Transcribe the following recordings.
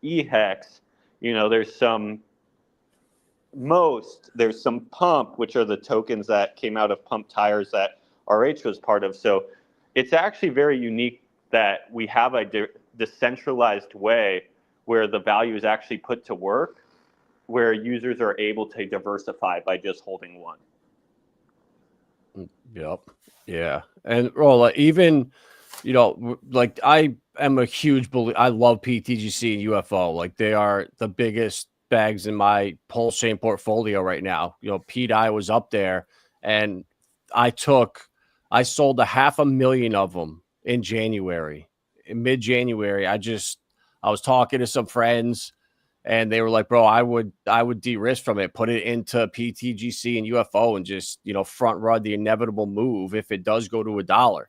EHEX, there's some Pump, which are the tokens that came out of Pump Tires that RH was part of. So it's actually very unique that we have a decentralized way where the value is actually put to work, where users are able to diversify by just holding one. Yep. Yeah. And like, even, like I am a huge believer. I love PTGC and UFO. Like they are the biggest bags in my pulse chain portfolio right now. PDI was up there, and I sold 500,000 of them in January, in mid-January. I was talking to some friends, and they were like, bro, I would de-risk from it, put it into PTGC and UFO, and just, front run the inevitable move if it does go to $1.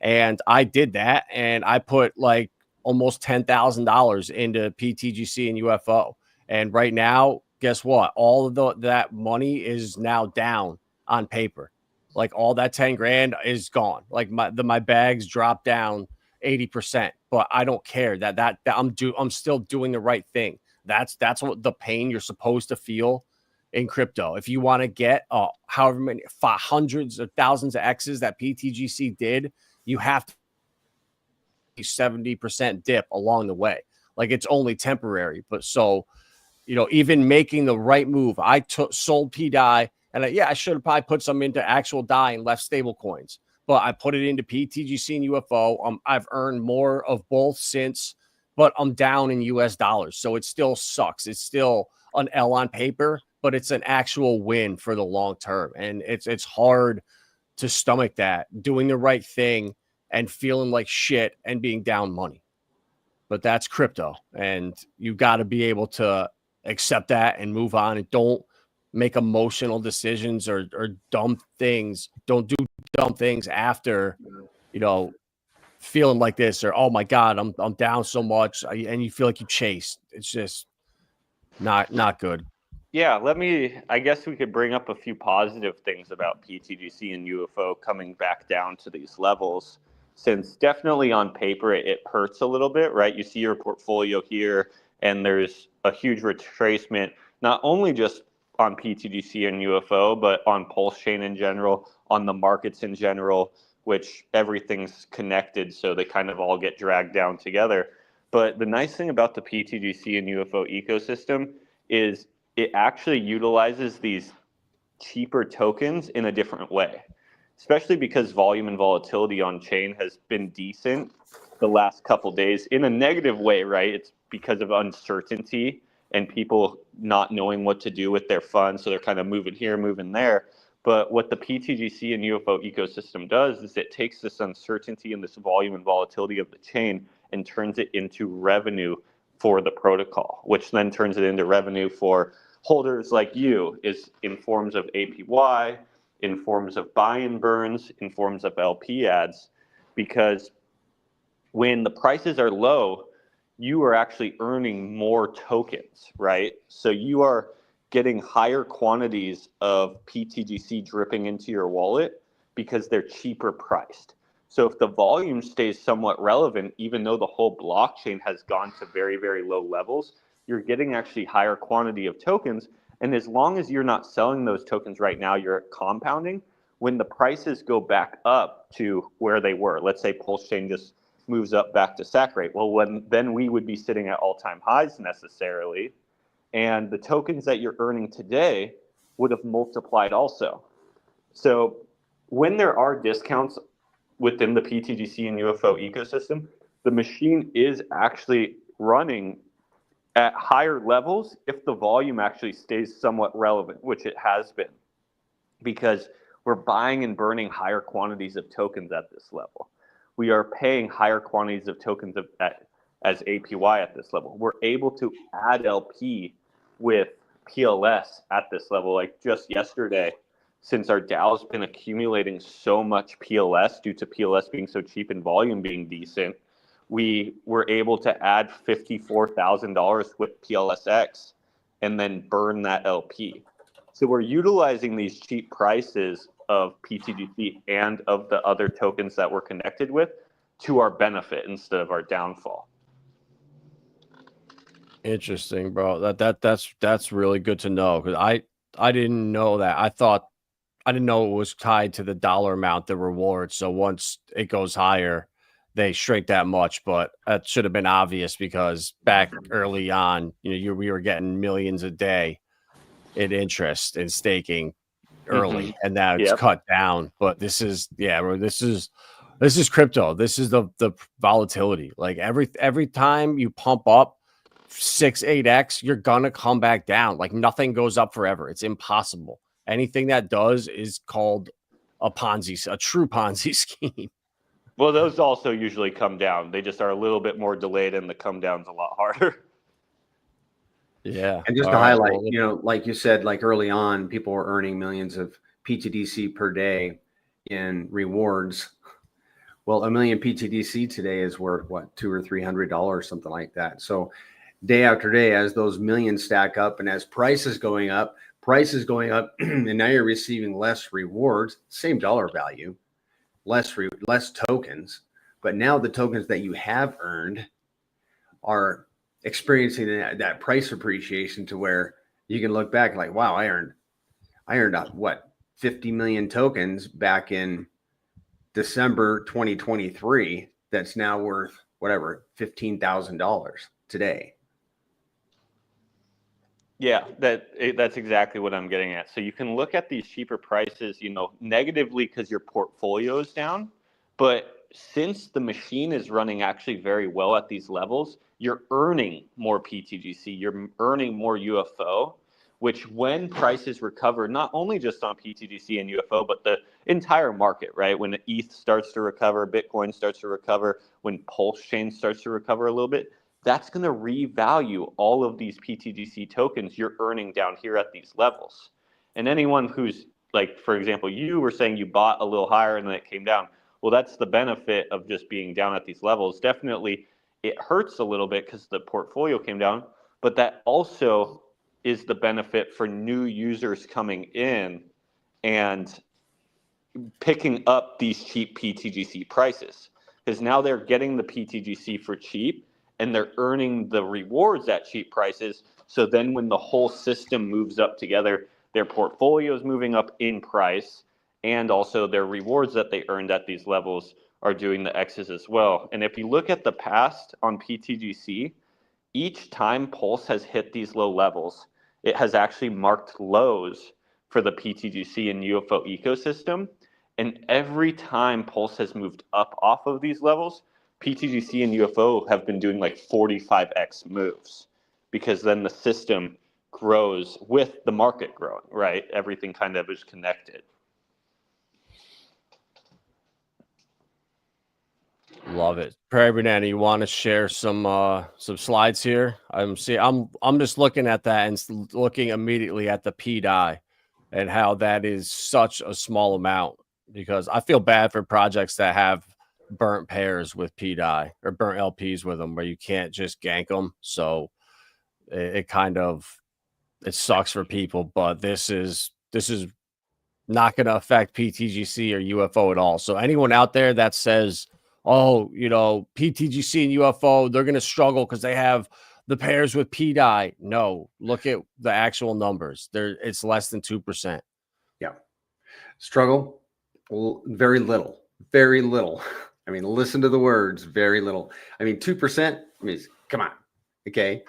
And I did that, and I put like almost $10,000 into PTGC and UFO. And right now, guess what? All of that money is now down on paper. Like all that 10 grand is gone. Like my bags dropped down 80%, but I don't care that I'm still doing the right thing. That's what the pain you're supposed to feel in crypto. If you want to get however many hundreds of thousands of X's that PTGC did, you have to 70% dip along the way. Like it's only temporary. But so, even making the right move, I sold PDI, and I should have probably put some into actual DAI and left stable coins, but I put it into PTGC and UFO. I've earned more of both since, but I'm down in US dollars. So it still sucks. It's still an L on paper, but it's an actual win for the long term. And it's hard to stomach that, doing the right thing and feeling like shit and being down money. But that's crypto, and you got to be able to accept that and move on, and don't make emotional decisions or dumb things. Don't do dumb things after, feeling like this, or, oh my God, I'm down so much, and you feel like you chased. It's just not good. Yeah, I guess we could bring up a few positive things about PTGC and UFO coming back down to these levels, since definitely on paper it hurts a little bit, right? You see your portfolio here, and there's a huge retracement, not only just on PTGC and UFO, but on Pulse Chain in general, on the markets in general, which everything's connected, so they kind of all get dragged down together. But the nice thing about the PTGC and UFO ecosystem is it actually utilizes these cheaper tokens in a different way, especially because volume and volatility on chain has been decent the last couple days in a negative way, right? It's because of uncertainty and people not knowing what to do with their funds. So they're kind of moving here, moving there. But what the PTGC and UFO ecosystem does is it takes this uncertainty and this volume and volatility of the chain and turns it into revenue for the protocol, which then turns it into revenue for holders like you, is in forms of APY, in forms of buy and burns, in forms of LP ads, because when the prices are low, you are actually earning more tokens, right? So you are getting higher quantities of PTGC dripping into your wallet because they're cheaper priced. So if the volume stays somewhat relevant, even though the whole blockchain has gone to very, very low levels, you're getting actually higher quantity of tokens. And as long as you're not selling those tokens right now, you're compounding. When the prices go back up to where they were, let's say Pulse Chain just moves up back to SAC rate, well, then we would be sitting at all-time highs necessarily, and the tokens that you're earning today would have multiplied also. So when there are discounts within the PTGC and UFO ecosystem, the machine is actually running at higher levels if the volume actually stays somewhat relevant, which it has been, because we're buying and burning higher quantities of tokens at this level. We are paying higher quantities of tokens as APY at this level. We're able to add LP with PLS at this level. Like just yesterday, since our DAO's been accumulating so much PLS due to PLS being so cheap and volume being decent, we were able to add $54,000 with PLSX and then burn that LP. So we're utilizing these cheap prices of PTGC and of the other tokens that we're connected with to our benefit instead of our downfall. Interesting, bro. That's really good to know, because I didn't know that. I didn't know it was tied to the dollar amount, the reward. So once it goes higher, they shrink that much. But that should have been obvious, because back early on, we were getting millions a day in interest in staking Mm-hmm. early, and now it's Yep. cut down. But this is, yeah, bro, this is crypto. This is the volatility. Like every time you pump up 6-8x, you're gonna come back down. Like nothing goes up forever. It's impossible. Anything that does is called a true Ponzi scheme. Well, those also usually come down. They just are a little bit more delayed, and the come down's a lot harder. Yeah. And just All to right, highlight, well, like you said, like early on, people were earning millions of PTDC per day in rewards. Well, a million PTDC today is worth what, $200 or $300, something like that. So day after day, as those millions stack up and as prices going up, and now you're receiving less rewards, same dollar value, less tokens, but now the tokens that you have earned are experiencing that price appreciation to where you can look back like, wow, I earned what, 50 million tokens back in December 2023. That's now worth whatever, $15,000 today. Yeah, that's exactly what I'm getting at. So you can look at these cheaper prices, negatively because your portfolio is down, but since the machine is running actually very well at these levels, you're earning more PTGC, you're earning more UFO, which when prices recover, not only just on PTGC and UFO, but the entire market, right? When ETH starts to recover, Bitcoin starts to recover, when Pulse Chain starts to recover a little bit, that's going to revalue all of these PTGC tokens you're earning down here at these levels. And anyone who's like, for example, you were saying you bought a little higher and then it came down. Well, that's the benefit of just being down at these levels. Definitely, it hurts a little bit because the portfolio came down, but that also is the benefit for new users coming in and picking up these cheap PTGC prices, because now they're getting the PTGC for cheap and they're earning the rewards at cheap prices. So then when the whole system moves up together, their portfolio is moving up in price, and also their rewards that they earned at these levels are doing the X's as well. And if you look at the past on PTGC, each time Pulse has hit these low levels, it has actually marked lows for the PTGC and UFO ecosystem. And every time Pulse has moved up off of these levels, PTGC and UFO have been doing like 45x moves, because then the system grows with the market growing, right? Everything kind of is connected. love it. Prairie Banana, you want to share some slides here? I'm just looking at that and looking immediately at the PDI and how that is such a small amount, because I feel bad for projects that have burnt pairs with PDI or burnt LPs with them, where you can't just gank them. So it sucks for people, but this is not going to affect PTGC or UFO at all. So anyone out there that says, oh, PTGC and UFO, they're going to struggle because they have the pairs with PDI. No, look at the actual numbers. It's less than 2%. Yeah. Struggle, very little. I mean, listen to the words, very little. I mean, 2%, I mean, come on. Okay.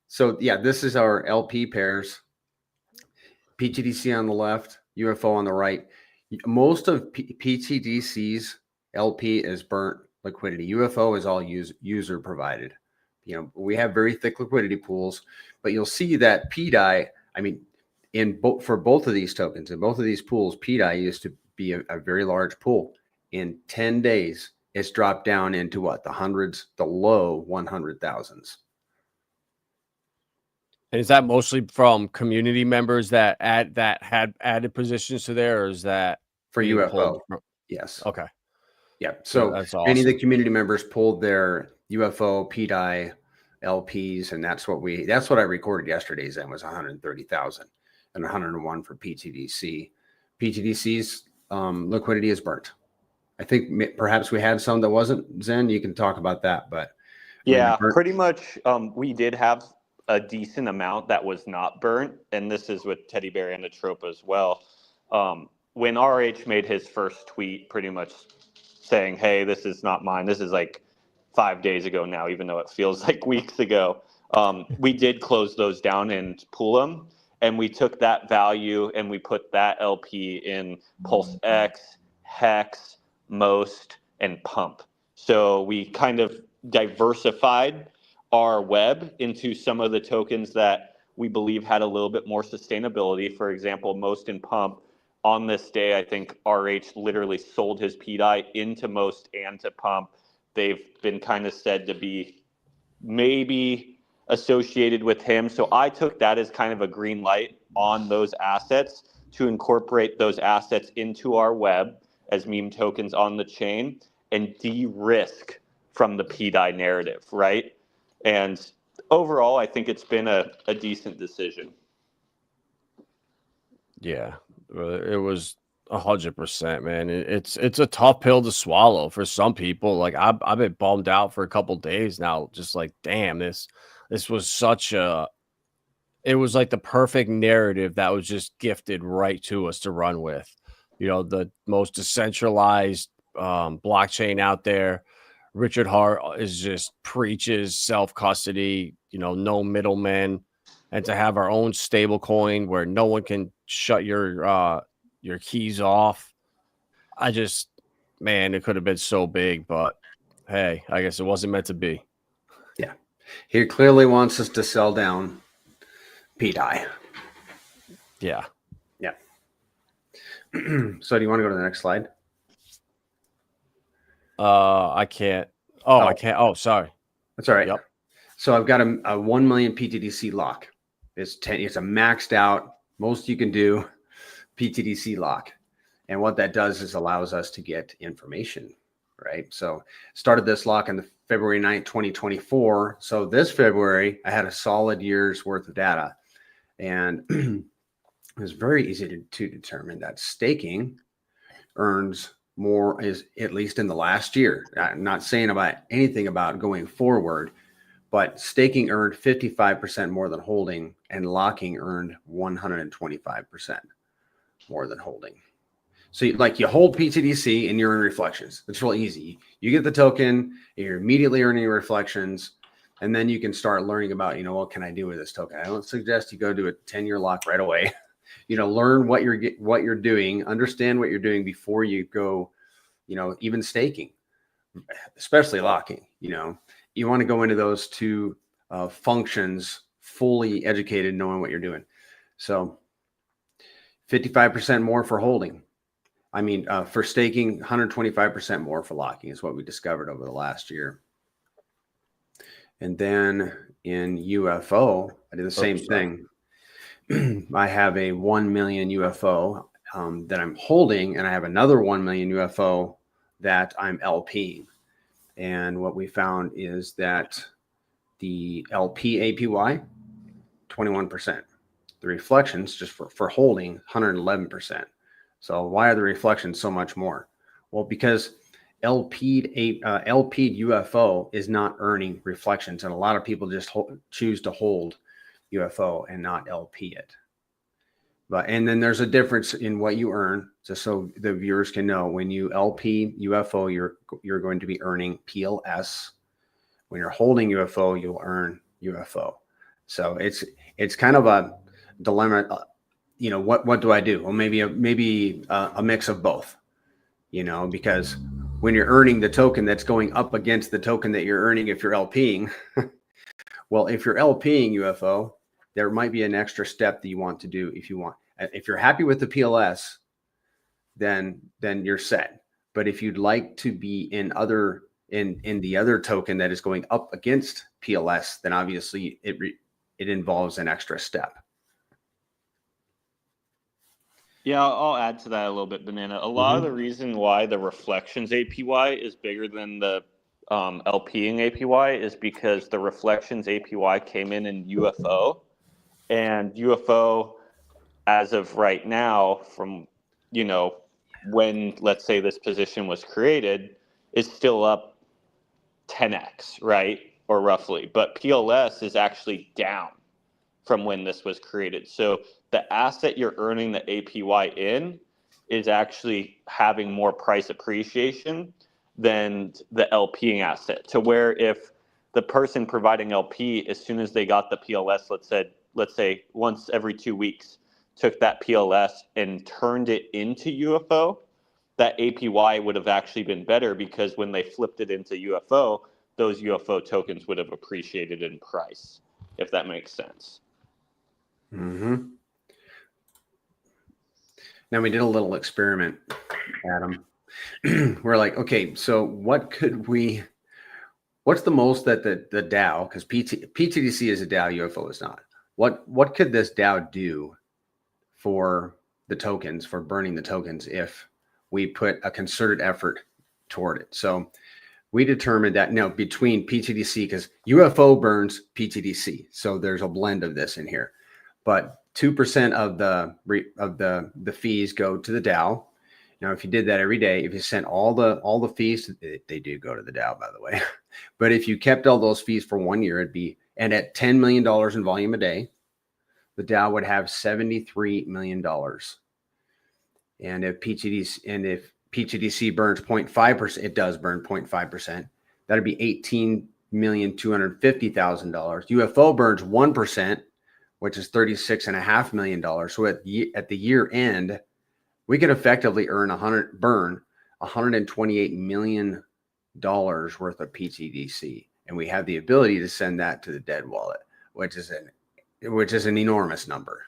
So yeah, this is our LP pairs. PTDC on the left, UFO on the right. Most of PTDC's LP is burnt liquidity. UFO is all user provided. We have very thick liquidity pools, but you'll see that PDI, I mean, for both of these tokens, in both of these pools, PDI used to be a very large pool. In 10 days, it's dropped down into what? The hundreds, the low 100,000s. And is that mostly from community members that had added positions to there, or is that For being UFO? pulled? Yes. Okay. Yeah. So that's awesome. Many of the community members pulled their UFO PDI LPs, and that's what I recorded yesterday. Zen was 130,000 and 101 for PTDC. PTDC's liquidity is burnt. I think perhaps we had some that wasn't. Zen, you can talk about that, but yeah, pretty much. We did have a decent amount that was not burnt, and this is with Teddy Bear Anitropa as well. When RH made his first tweet pretty much saying, hey, this is not mine, this is like 5 days ago now, even though it feels like weeks ago, we did close those down and pull them. And we took that value and we put that LP in Pulse X, Hex, Most, and Pump. So we kind of diversified our web into some of the tokens that we believe had a little bit more sustainability. For example, Most and Pump. On this day, I think RH literally sold his PDI into Most and to Pump. They've been kind of said to be maybe associated with him. So I took that as kind of a green light on those assets to incorporate those assets into our web as meme tokens on the chain and de-risk from the PDI narrative, right? And overall, I think it's been a decent decision. Yeah, it was 100%, man. It's a tough pill to swallow for some people. Like I've been bummed out for a couple days now. Just like, damn, this was such a. It was like the perfect narrative that was just gifted right to us to run with. You know, the most decentralized blockchain out there. Richard Hart is just preaches self custody. You know, no middlemen, and to have our own stable coin where no one can shut your keys off. I just, man, it could have been so big, but hey, I guess it wasn't meant to be. Yeah. He clearly wants us to sell down PDI. Yeah. Yeah. So do you want to go to the next slide? I can't. Oh, I can't. Oh, sorry. That's all right. Yep. So I've got a 1 million PTDC lock. It's a maxed out, most you can do PTDC lock. And what that does is allows us to get information, right? So started this lock on the February 9th, 2024. So this February, I had a solid year's worth of data. And it was very easy to determine that staking earns more, is at least in the last year. I'm not saying about anything about going forward, but staking earned 55% more than holding, and locking earned 125% more than holding. So you hold PTDC and you're in reflections. It's real easy. You get the token, you're immediately earning reflections, and then you can start learning about, what can I do with this token? I don't suggest you go do a 10-year lock right away. Learn what you're doing, understand what you're doing before you go, even staking, especially locking. You want to go into those two functions fully educated, knowing what you're doing. So 55% more for holding. For staking, 125% more for locking is what we discovered over the last year. And then in UFO, I did the same thing. I have a 1 million UFO that I'm holding, and I have another 1 million UFO that I'm LPing. And what we found is that the LP APY, 21%. The reflections just for holding, 111%. So why are the reflections so much more? Well, because LP'd UFO is not earning reflections, and a lot of people just choose to hold UFO and not LP it. And then there's a difference in what you earn, just so the viewers can know. When you LP UFO, you're going to be earning PLS. When you're holding UFO, you'll earn UFO. So it's kind of a dilemma. What do I do? Well, maybe a mix of both. Because when you're earning the token that's going up against the token that you're earning if you're LPing, well, if you're LPing UFO, there might be an extra step that you want to do if you want. If you're happy with the PLS, then you're set. But if you'd like to be in the other token that is going up against PLS, then obviously it involves an extra step. Yeah, I'll add to that a little bit, Banana. A lot of the reason why the reflections APY is bigger than the LPing APY is because the reflections APY came in UFO, and UFO, as of right now, from when, let's say, this position was created, is still up 10x, right, or roughly. But PLS is actually down from when this was created. So the asset you're earning the APY in is actually having more price appreciation than the LPing asset, to where if the person providing LP, as soon as they got the PLS, let's say once every 2 weeks, took that PLS and turned it into UFO, that APY would have actually been better, because when they flipped it into UFO, those UFO tokens would have appreciated in price, if that makes sense. Mm-hmm. Now we did a little experiment, Adam. We're like, okay, so what's the most that the DAO, because PTDC is a DAO, UFO is not. What could this DAO do for the tokens, for burning the tokens, if we put a concerted effort toward it? So we determined that between PTDC, because UFO burns PTDC, so there's a blend of this in here, but 2% of the fees go to the DAO. Now, if you did that every day, if you sent all the fees, they do go to the DAO, by the way. But if you kept all those fees for 1 year, and at $10 million in volume a day, the DAO would have $73 million. And if PTDC burns 0.5%, it does burn 0.5%. That'd be $18,250,000. UFO burns 1%, which is $36.5 million. So at the year end, we could effectively burn $128 million worth of PTDC, and we have the ability to send that to the dead wallet, which is an enormous number.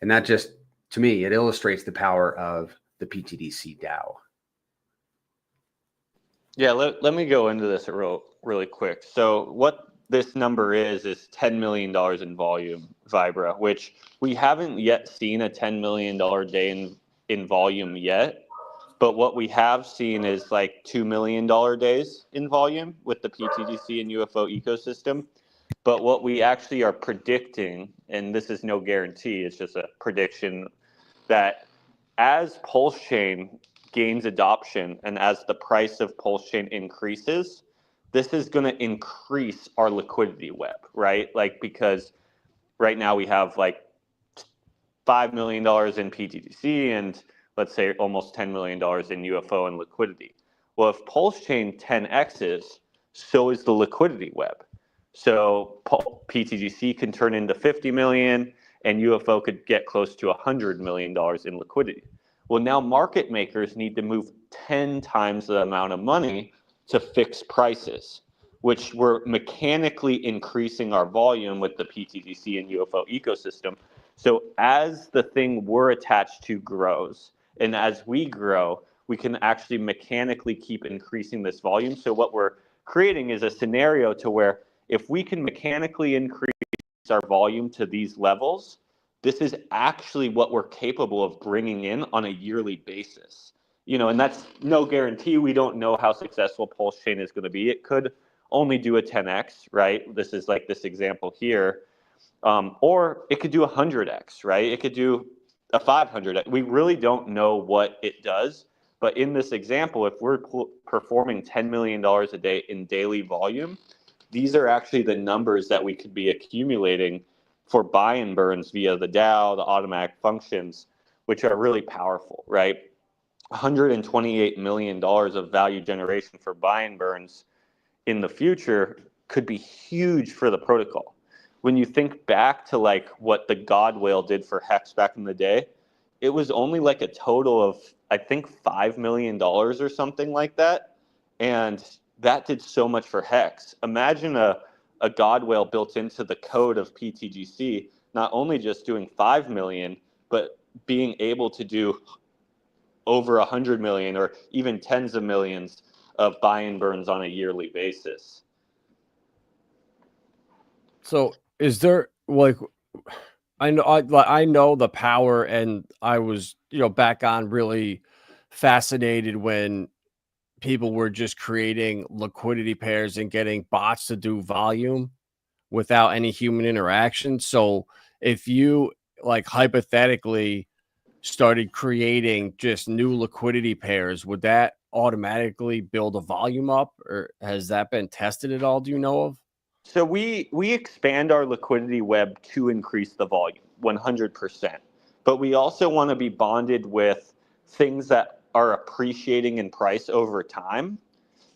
And that just, to me, it illustrates the power of the PTDC DAO. Yeah, let me go into this really quick. So what this number is $10 million in volume, Vibra, which we haven't yet seen a $10 million day in volume yet. But what we have seen is like $2 million days in volume with the PTDC and UFO ecosystem. But what we actually are predicting, and this is no guarantee, it's just a prediction, that as Pulse Chain gains adoption and as the price of Pulse Chain increases, this is going to increase our liquidity web, right? Like, because right now we have like $5 million in PTDC and let's say almost $10 million in UFO and liquidity. Well, if Pulse Chain 10x's, so is the liquidity web. So PTGC can turn into 50 million and UFO could get close to $100 million in liquidity. Well, now market makers need to move 10 times the amount of money to fix prices, which we're mechanically increasing our volume with the PTGC and UFO ecosystem. So as the thing we're attached to grows, and as we grow, we can actually mechanically keep increasing this volume. So what we're creating is a scenario to where if we can mechanically increase our volume to these levels, this is actually what we're capable of bringing in on a yearly basis. And that's no guarantee. We don't know how successful Pulse Chain is going to be. It could only do a 10x, right? This is like this example here. Or it could do 100x, right? It could do a 500x. We really don't know what it does. But in this example, if we're performing $10 million a day in daily volume, these are actually the numbers that we could be accumulating for buy and burns via the DAO, the automatic functions, which are really powerful, right? $128 million of value generation for buy and burns in the future could be huge for the protocol. When you think back to like what the God Whale did for Hex back in the day, it was only like a total of, I think, $5 million or something like that. And that did so much for Hex. Imagine a God Whale built into the code of PTGC, not only just doing 5 million, but being able to do over 100 million or even tens of millions of buy and burns on a yearly basis. So is there like, I know the power, and I was, back on really fascinated when people were just creating liquidity pairs and getting bots to do volume without any human interaction. So if you like hypothetically started creating just new liquidity pairs, would that automatically build a volume up, or has that been tested at all? Do you know of? So we expand our liquidity web to increase the volume 100%. But we also want to be bonded with things that are appreciating in price over time.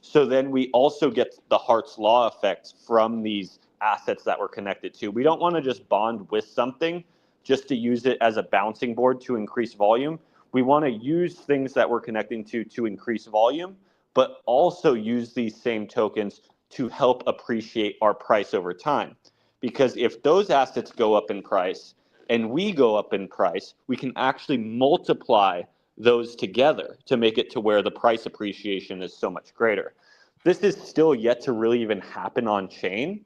So then we also get the Hart's Law effect from these assets that we're connected to. We don't want to just bond with something just to use it as a bouncing board to increase volume. We want to use things that we're connecting to increase volume, but also use these same tokens to help appreciate our price over time. Because if those assets go up in price and we go up in price, we can actually multiply those together to make it to where the price appreciation is so much greater. This is still yet to really even happen on chain.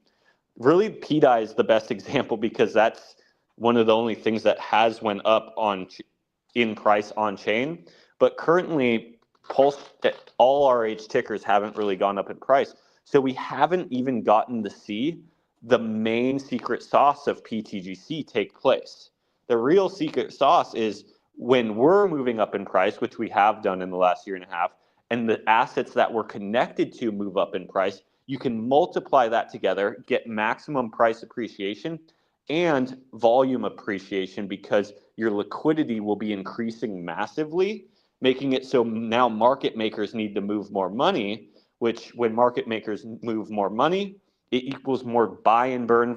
Really, PDI is the best example because that's one of the only things that has went up in price on chain. But currently, Pulse, all RH tickers haven't really gone up in price. So we haven't even gotten to see the main secret sauce of PTGC take place. The real secret sauce is when we're moving up in price, which we have done in the last year and a half, and the assets that we're connected to move up in price, you can multiply that together, get maximum price appreciation and volume appreciation because your liquidity will be increasing massively, making it so now market makers need to move more money, which when market makers move more money, it equals more buy and burn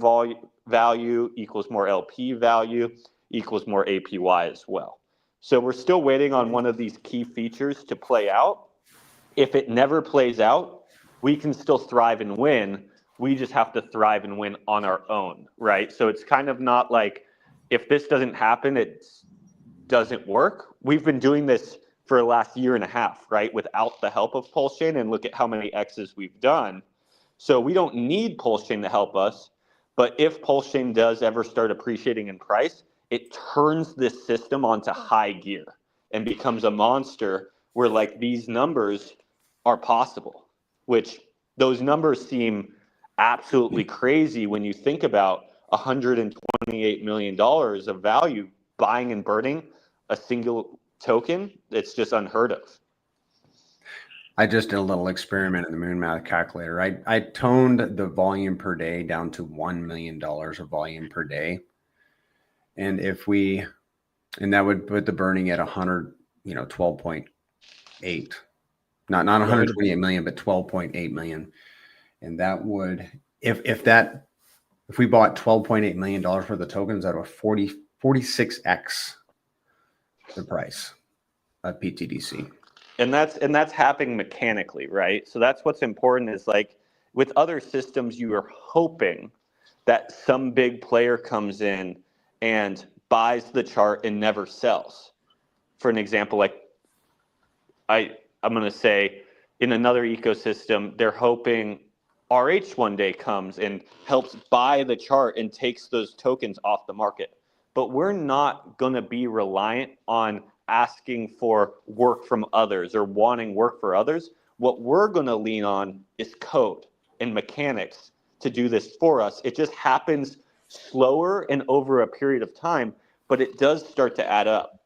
value, equals more LP value, equals more APY as well. So we're still waiting on one of these key features to play out. If it never plays out, we can still thrive and win. We just have to thrive and win on our own, right? So it's kind of not like if this doesn't happen, it doesn't work. We've been doing this for the last year and a half, right? Without the help of Pulse Chain, and look at how many X's we've done. So we don't need Pulse Chain to help us. But if Pulse Chain does ever start appreciating in price, it turns this system onto high gear and becomes a monster where like these numbers are possible, which those numbers seem absolutely crazy when you think about $128 million of value buying and burning a single token. It's just unheard of. I just did a little experiment in the Moon Math calculator. I toned the volume per day down to $1 million of volume per day. And that would put the burning at 12.8, not 128 million, but 12.8 million. And that would, if we bought $12.8 million worth of tokens, that would 46x the price of PTDC. And that's happening mechanically, right? So that's what's important is like with other systems, you are hoping that some big player comes in and buys the chart and never sells. For an example, like I'm going to say in another ecosystem, they're hoping RH one day comes and helps buy the chart and takes those tokens off the market. But we're not going to be reliant on asking for work from others or wanting work for others. What we're going to lean on is code and mechanics to do this for us. It just happens slower and over a period of time, but it does start to add up.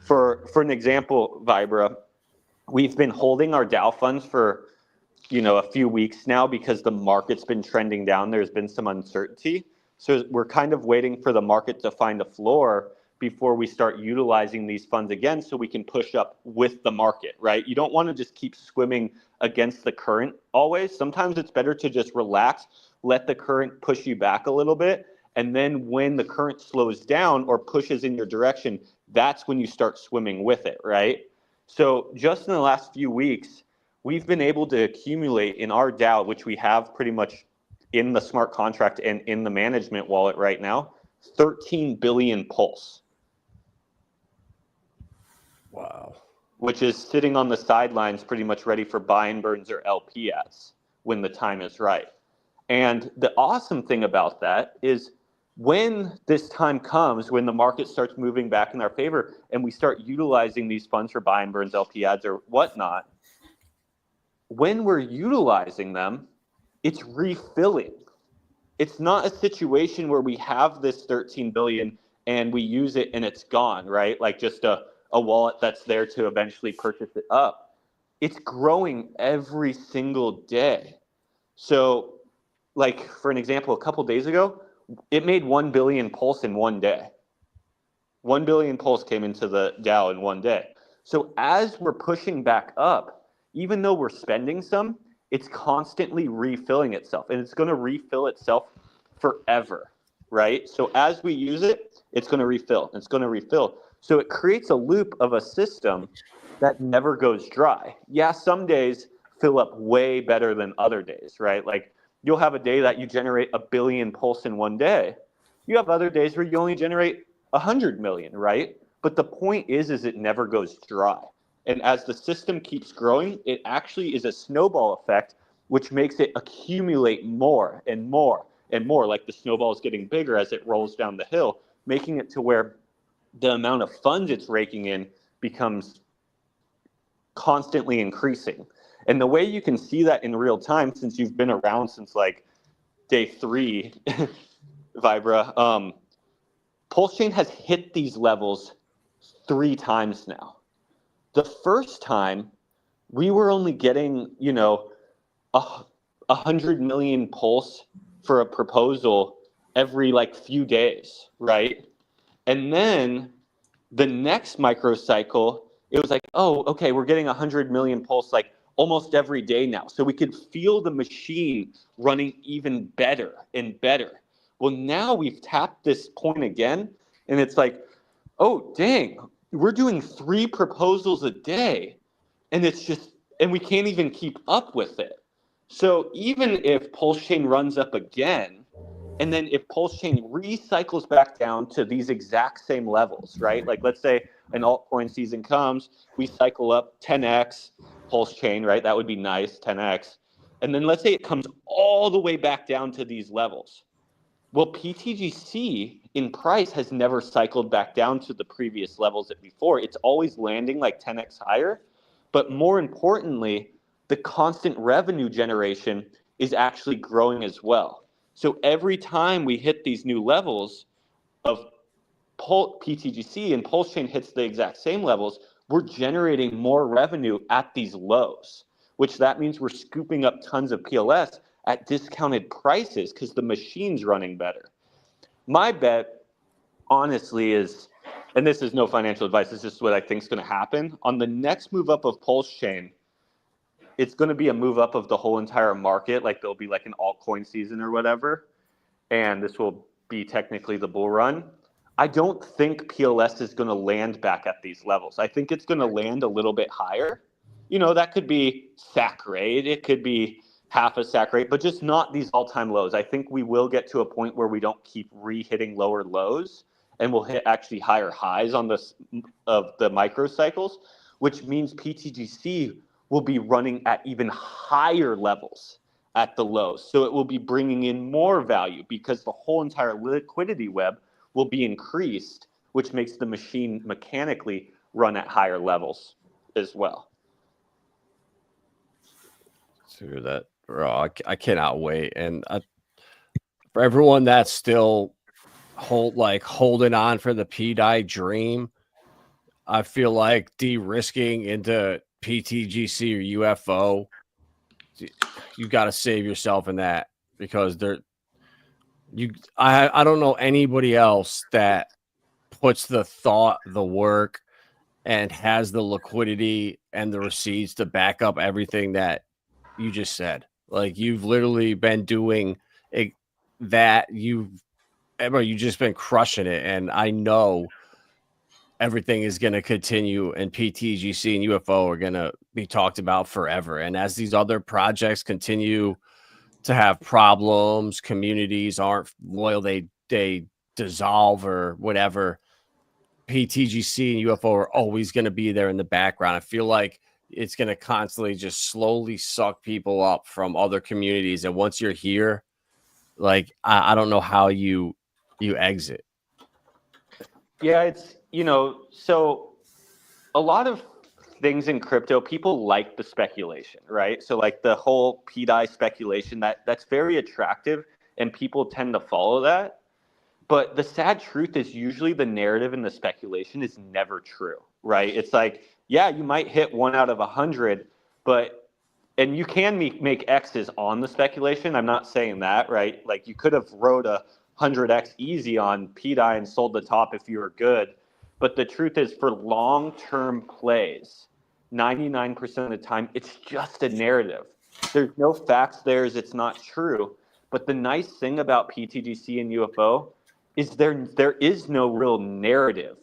For an example, Vibra, we've been holding our DAO funds for a few weeks now because the market's been trending down. There's been some uncertainty. So we're kind of waiting for the market to find a floor before we start utilizing these funds again so we can push up with the market, right? You don't want to just keep swimming against the current always. Sometimes it's better to just relax, let the current push you back a little bit. And then when the current slows down or pushes in your direction, that's when you start swimming with it, right? So just in the last few weeks, we've been able to accumulate in our DAO, which we have pretty much in the smart contract and in the management wallet right now, 13 billion pulse. Wow. Which is sitting on the sidelines pretty much ready for buy and burns or LPS when the time is right. And the awesome thing about that is when this time comes, when the market starts moving back in our favor and we start utilizing these funds for buy and burns, LP ads or whatnot, when we're utilizing them, it's refilling. It's not a situation where we have this 13 billion and we use it and it's gone, right? Like just a wallet that's there to eventually purchase it up. It's growing every single day. So like for an example, a couple days ago, it made 1 billion pulse in one day. 1 billion pulse came into the Dow in one day. So as we're pushing back up, even though we're spending some, it's constantly refilling itself, and it's going to refill itself forever, right? So as we use it, it's going to refill. It's going to refill. So it creates a loop of a system that never goes dry. Yeah, some days fill up way better than other days, right? Like you'll have a day that you generate 1 billion pulse in one day. You have other days where you only generate 100 million, right? But the point is it never goes dry. And as the system keeps growing, it actually is a snowball effect, which makes it accumulate more and more and more. Like the snowball is getting bigger as it rolls down the hill, making it to where the amount of funds it's raking in becomes constantly increasing. And the way you can see that in real time, since you've been around since like day 3, Vibra, Pulse Chain has hit these levels 3 times now. The first time, we were only getting, 100 million pulse for a proposal every like few days, right? And then the next microcycle, it was like, oh, okay, we're getting 100 million pulse like almost every day now. So we could feel the machine running even better and better. Well, now we've tapped this point again, and it's like, oh, dang, we're doing 3 proposals a day, and we can't even keep up with it. So even if Pulse Chain runs up again, and then if Pulse Chain recycles back down to these exact same levels, right? Like let's say an altcoin season comes, we cycle up 10x Pulse Chain, right? That would be nice, 10x. And then let's say it comes all the way back down to these levels. Well, PTGC in price has never cycled back down to the previous levels that before. It's always landing like 10x higher. But more importantly, the constant revenue generation is actually growing as well. So every time we hit these new levels of PTGC and Pulse Chain hits the exact same levels, we're generating more revenue at these lows, which that means we're scooping up tons of PLS at discounted prices because the machine's running better. My bet, honestly, is, and this is no financial advice, this is just what I think is going to happen. On the next move up of Pulse Chain, it's going to be a move up of the whole entire market. Like there'll be like an altcoin season or whatever, and this will be technically the bull run. I don't think PLS is going to land back at these levels. I think it's going to land a little bit higher. That could be sack rate. It could be half a sack rate, but just not these all-time lows. I think we will get to a point where we don't keep re-hitting lower lows, and we'll hit actually higher highs on this of the microcycles, which means PTGC will be running at even higher levels at the lows. So it will be bringing in more value because the whole entire liquidity web will be increased, which makes the machine mechanically run at higher levels as well. Dude, that, bro, I cannot wait. And for everyone that's still holding on for the PDI dream, I feel like de-risking into PTGC or UFO, you got to save yourself in that, because I don't know anybody else that puts the thought, the work, and has the liquidity and the receipts to back up everything that you just said. Like, you've literally been doing that. You've just been crushing it, and I know everything is going to continue, and PTGC and UFO are going to be talked about forever. And as these other projects continue to have problems, communities aren't loyal, they dissolve or whatever, PTGC and UFO are always going to be there in the background. I feel like it's going to constantly just slowly suck people up from other communities. And once you're here, like, I don't know how you exit. Yeah, it's, so a lot of things in crypto, people like the speculation, right? So like the whole PDI speculation, that's very attractive and people tend to follow that. But the sad truth is usually the narrative and the speculation is never true, right? It's like, yeah, you might hit 1 out of 100, but and you can make X's on the speculation. I'm not saying that, right? Like you could have rode a 100X easy on PDI and sold the top if you were good. But the truth is, for long-term plays, 99% of the time, it's just a narrative. There's no facts there, it's not true. But the nice thing about PTGC and UFO is there is no real narrative.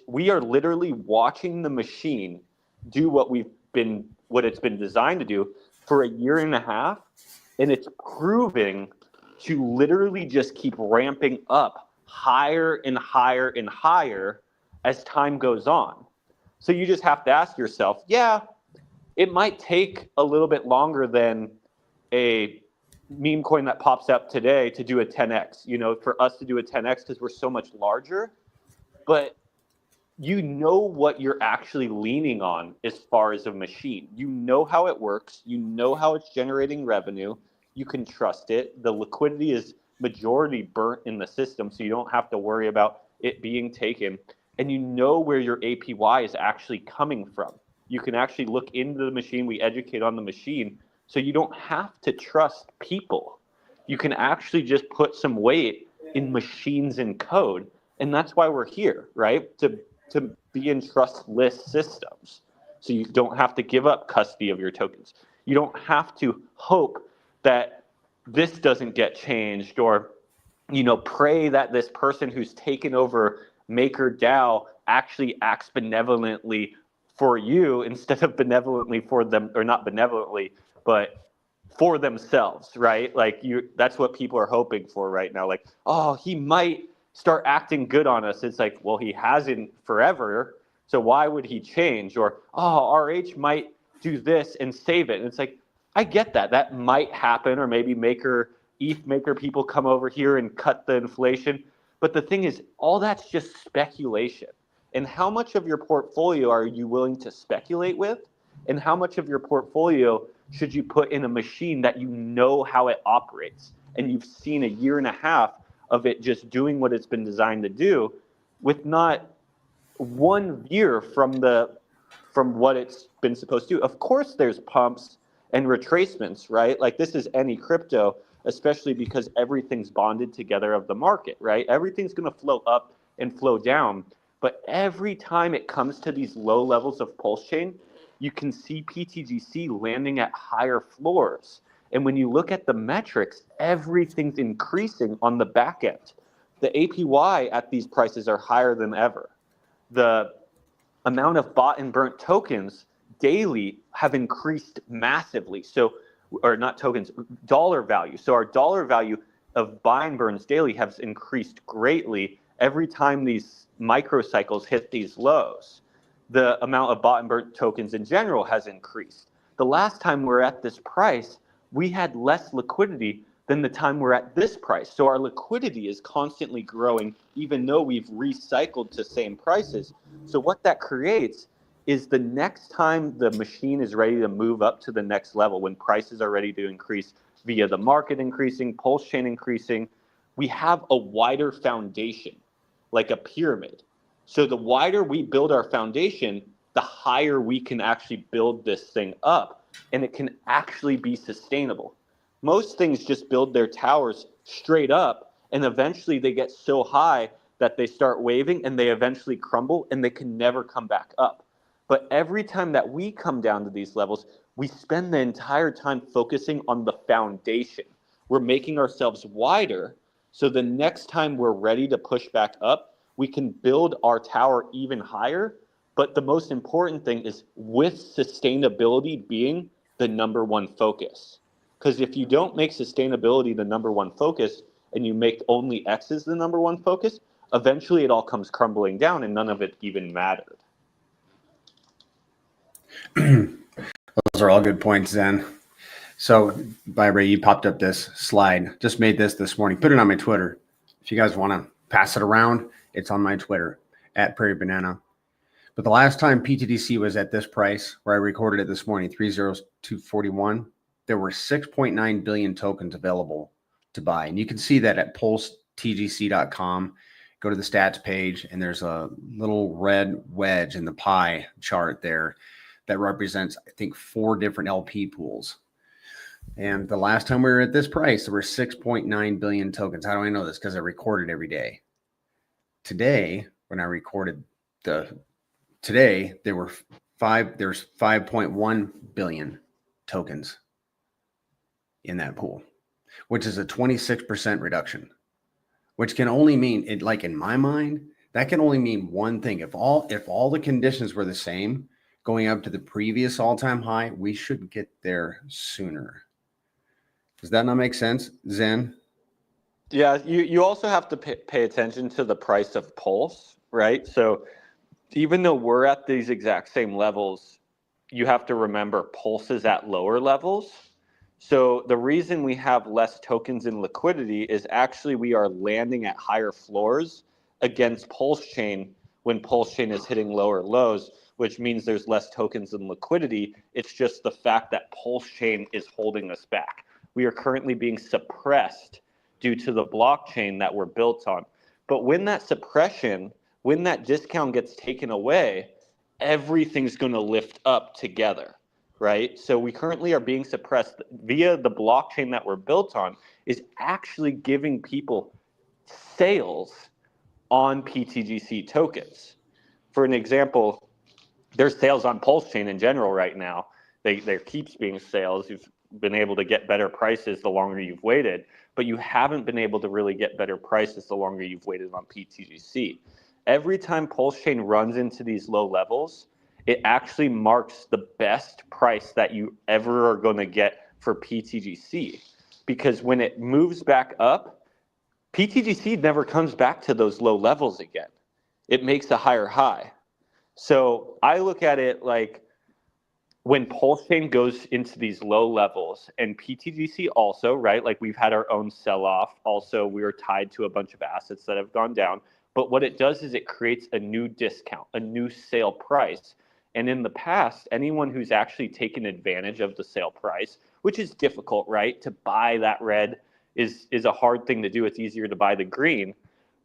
We are literally watching the machine do what it's been designed to do for a year and a half, and it's proving to literally just keep ramping up higher and higher and higher as time goes on. So you just have to ask yourself, yeah, it might take a little bit longer than a meme coin that pops up today to do a 10x, for us to do a 10x because we're so much larger. But you know what you're actually leaning on as far as a machine. You know how it works. You know how it's generating revenue. You can trust it. The liquidity is majority burnt in the system, so you don't have to worry about it being taken. And you know where your APY is actually coming from. You can actually look into the machine. We educate on the machine, so you don't have to trust people. You can actually just put some weight in machines and code. And that's why we're here, right? To be in trustless systems. So you don't have to give up custody of your tokens. You don't have to hope that this doesn't get changed, or pray that this person who's taken over MakerDAO actually acts benevolently for you instead of benevolently for them, or not benevolently, but for themselves, right? Like that's what people are hoping for right now. Like, oh, he might start acting good on us. It's like, well, he hasn't forever, so why would he change? Or, oh, RH might do this and save it. And it's like, I get that might happen, or maybe ETH maker people come over here and cut the inflation. But the thing is, all that's just speculation. And how much of your portfolio are you willing to speculate with? And how much of your portfolio should you put in a machine that you know how it operates? And you've seen a year and a half of it just doing what it's been designed to do, with not one veer from what it's been supposed to do. Of course, there's pumps and retracements, right? Like this is any crypto, especially because everything's bonded together of the market, right? Everything's going to flow up and flow down. But every time it comes to these low levels of pulse chain, you can see PTGC landing at higher floors. And when you look at the metrics, everything's increasing on the back end. The APY at these prices are higher than ever. The amount of bought and burnt tokens daily have increased massively. So, or not tokens, dollar value. So our dollar value of buy and burns daily has increased greatly every time these microcycles hit these lows. The amount of bought and burnt tokens in general has increased. The last time we're at this price, we had less liquidity than the time we're at this price. So our liquidity is constantly growing, even though we've recycled to same prices. So what that creates is the next time the machine is ready to move up to the next level, when prices are ready to increase via the market increasing, pulse chain increasing, we have a wider foundation, like a pyramid. So the wider we build our foundation, the higher we can actually build this thing up, and it can actually be sustainable. Most things just build their towers straight up, and eventually they get so high that they start waving and they eventually crumble and they can never come back up. But every time that we come down to these levels, we spend the entire time focusing on the foundation. We're making ourselves wider, so the next time we're ready to push back up, we can build our tower even higher. But the most important thing is with sustainability being the number one focus. Because if you don't make sustainability the number one focus and you make only X's the number one focus, eventually it all comes crumbling down and none of it even mattered. Those are all good points, Zen. So, Vibra, you popped up this slide. Just made this morning. Put it on my Twitter. If you guys want to pass it around, it's on my Twitter, @PrairieBanana. But the last time PTDC was at this price, where I recorded it this morning, 30241, there were 6.9 billion tokens available to buy. And you can see that at pulsetgc.com. Go to the stats page, and there's a little red wedge in the pie chart there. that represents, I think, 4 different LP pools. And the last time we were at this price, there were 6.9 billion tokens. How do I know this? Because I recorded every day. Today, when I recorded today, there's 5.1 billion tokens in that pool, which is a 26% reduction, which can only mean it, like in my mind, that can only mean one thing. If all the conditions were the same going up to the previous all-time high, we should get there sooner. Does that not make sense, Zen? Yeah, you also have to pay attention to the price of Pulse, right? So even though we're at these exact same levels, you have to remember Pulse is at lower levels. So the reason we have less tokens in liquidity is actually we are landing at higher floors against Pulse Chain when Pulse Chain is hitting lower lows, which means there's less tokens in liquidity. It's just the fact that Pulse Chain is holding us back. We are currently being suppressed due to the blockchain that we're built on. But when that suppression, when that discount gets taken away, everything's going to lift up together, right? So we currently are being suppressed via the blockchain that we're built on is actually giving people sales on PTGC tokens. For an example, there's sales on Pulse Chain in general right now. There keeps being sales. You've been able to get better prices the longer you've waited, but you haven't been able to really get better prices the longer you've waited on PTGC. Every time Pulse Chain runs into these low levels, it actually marks the best price that you ever are going to get for PTGC. Because when it moves back up, PTGC never comes back to those low levels again. It makes a higher high. So I look at it like when Pulse Chain goes into these low levels, and PTGC also, right? Like we've had our own sell-off. Also, we are tied to a bunch of assets that have gone down. But what it does is it creates a new discount, a new sale price. And in the past, anyone who's actually taken advantage of the sale price, which is difficult, right? To buy that red is a hard thing to do. It's easier to buy the green.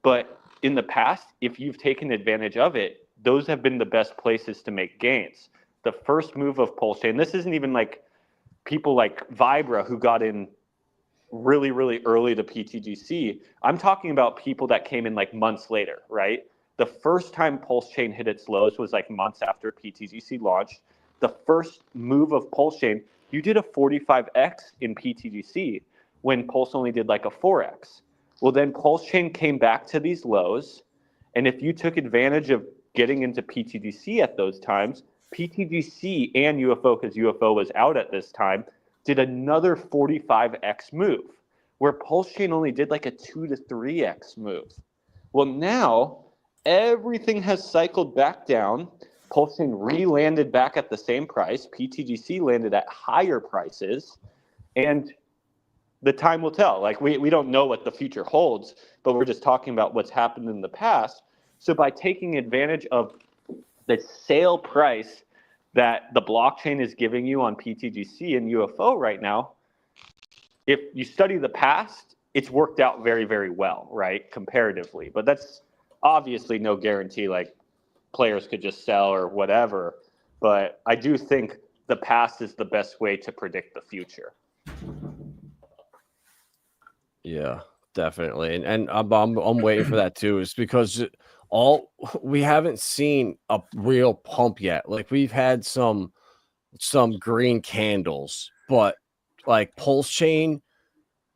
But in the past, if you've taken advantage of it, those have been the best places to make gains. The first move of Pulse Chain, this isn't even like people like Vibra who got in really, really early to PTGC. I'm talking about people that came in like months later, right? The first time Pulse Chain hit its lows was like months after PTGC launched. The first move of Pulse Chain, you did a 45x in PTGC when Pulse only did like a 4x. Well, then Pulse Chain came back to these lows. And if you took advantage of getting into PTGC at those times, PTGC and UFO, because UFO was out at this time, did another 45x move, where Pulse Chain only did like a 2 to 3x move. Well, now everything has cycled back down. Pulse Chain re-landed back at the same price. PTGC landed at higher prices, and the time will tell. Like we don't know what the future holds, but we're just talking about what's happened in the past. So by taking advantage of the sale price that the blockchain is giving you on PTGC and UFO right now, if you study the past, it's worked out very, very well, right, comparatively. But that's obviously no guarantee, like players could just sell or whatever. But I do think the past is the best way to predict the future. Yeah, definitely. And I'm waiting for that too. Is because we haven't seen a real pump yet. Like we've had some green candles, but like Pulse Chain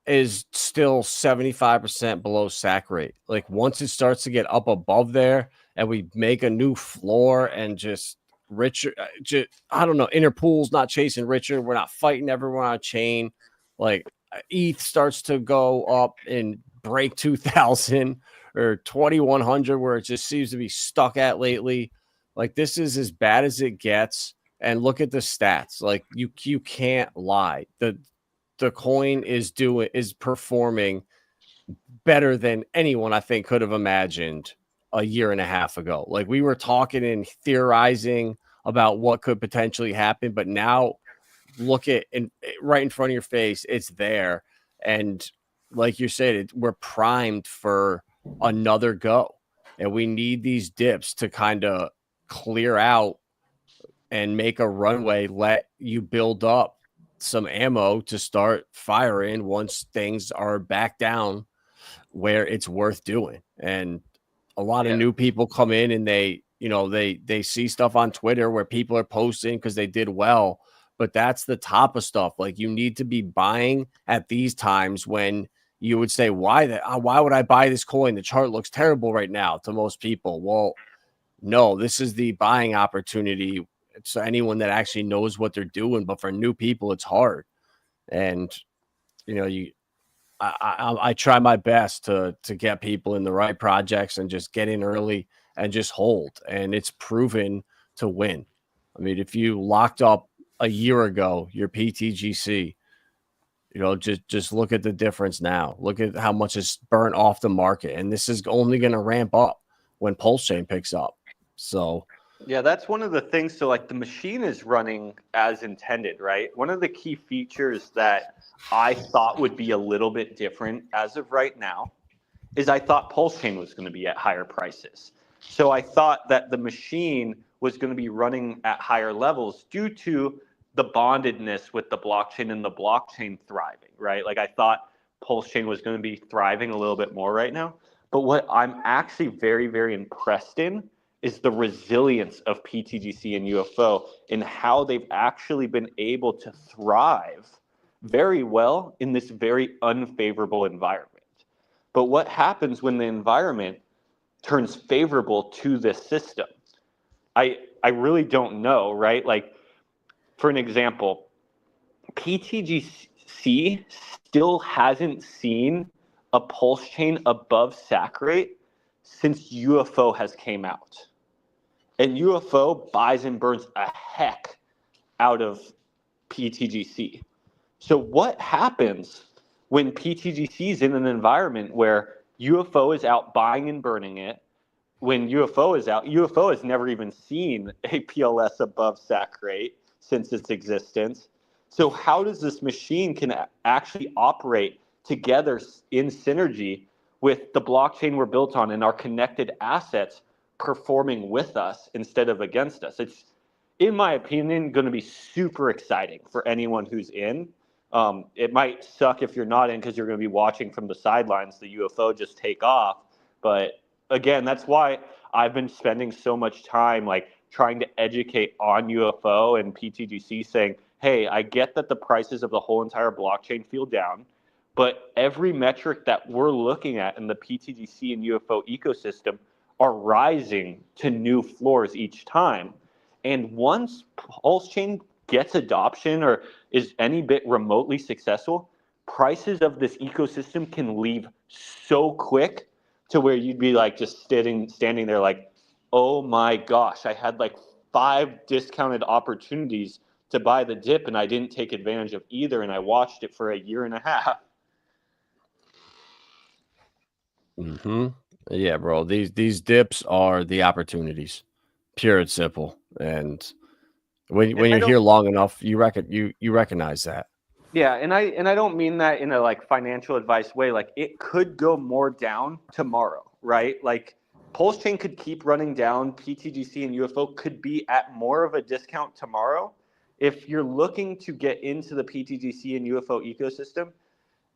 is still 75% below sac rate. Like once it starts to get up above there and we make a new floor and just richer, I don't know, Interpool's not chasing Richard. We're not fighting everyone on chain. Like ETH starts to go up and break 2000 or 2100, where it just seems to be stuck at lately. Like this is as bad as it gets. And look at the stats. Like you can't lie. The coin is performing better than anyone I think could have imagined a year and a half ago. Like we were talking and theorizing about what could potentially happen, but now look at right in front of your face, it's there. And like you said, we're primed for another go. And we need these dips to kind of clear out and make a runway, let you build up some ammo to start firing once things are back down where it's worth doing. And a lot of new people come in and they, they see stuff on Twitter where people are posting because they did well, but that's the top of stuff. Like, you need to be buying at these times when you would say, why would I buy this coin? The chart looks terrible right now to most people. Well, no, this is the buying opportunity. It's anyone that actually knows what they're doing, but for new people, it's hard. And I try my best to get people in the right projects and just get in early and just hold. And it's proven to win. I mean, if you locked up a year ago your PTGC, just look at the difference now. Look at how much is burnt off the market, and this is only going to ramp up when Pulse Chain picks up. So. Yeah, that's one of the things. So, like, the machine is running as intended, right? One of the key features that I thought would be a little bit different as of right now is I thought Pulse Chain was going to be at higher prices. So I thought that the machine was going to be running at higher levels due to the bondedness with the blockchain and the blockchain thriving, right? Like, I thought Pulse Chain was going to be thriving a little bit more right now. But what I'm actually very, very impressed in is the resilience of PTGC and UFO and how they've actually been able to thrive very well in this very unfavorable environment. But what happens when the environment turns favorable to this system? I really don't know, right? Like, for an example, PTGC still hasn't seen a pulse chain above SAC rate since UFO has came out. And UFO buys and burns a heck out of PTGC. So what happens when PTGC is in an environment where UFO is out buying and burning it? When UFO is out, UFO has never even seen a PLS above SAC rate since its existence. So how does this machine can actually operate together in synergy with the blockchain we're built on and our connected assets performing with us instead of against us? It's, in my opinion, going to be super exciting for anyone who's in. It might suck if you're not in because you're going to be watching from the sidelines the UFO just take off. But again, that's why I've been spending so much time like trying to educate on UFO and PTGC, saying, hey, I get that the prices of the whole entire blockchain feel down, but every metric that we're looking at in the PTGC and UFO ecosystem are rising to new floors each time. And once Pulse Chain gets adoption or is any bit remotely successful, prices of this ecosystem can leave so quick to where you'd be like just standing there like, oh my gosh, I had like 5 discounted opportunities to buy the dip and I didn't take advantage of either, and I watched it for a year and a half. Yeah, bro. These dips are the opportunities, pure and simple. And when you're here long enough, you recognize that. Yeah, and I don't mean that in a like financial advice way. Like, it could go more down tomorrow, right? Like, Pulse Chain could keep running down. PTGC and UFO could be at more of a discount tomorrow. If you're looking to get into the PTGC and UFO ecosystem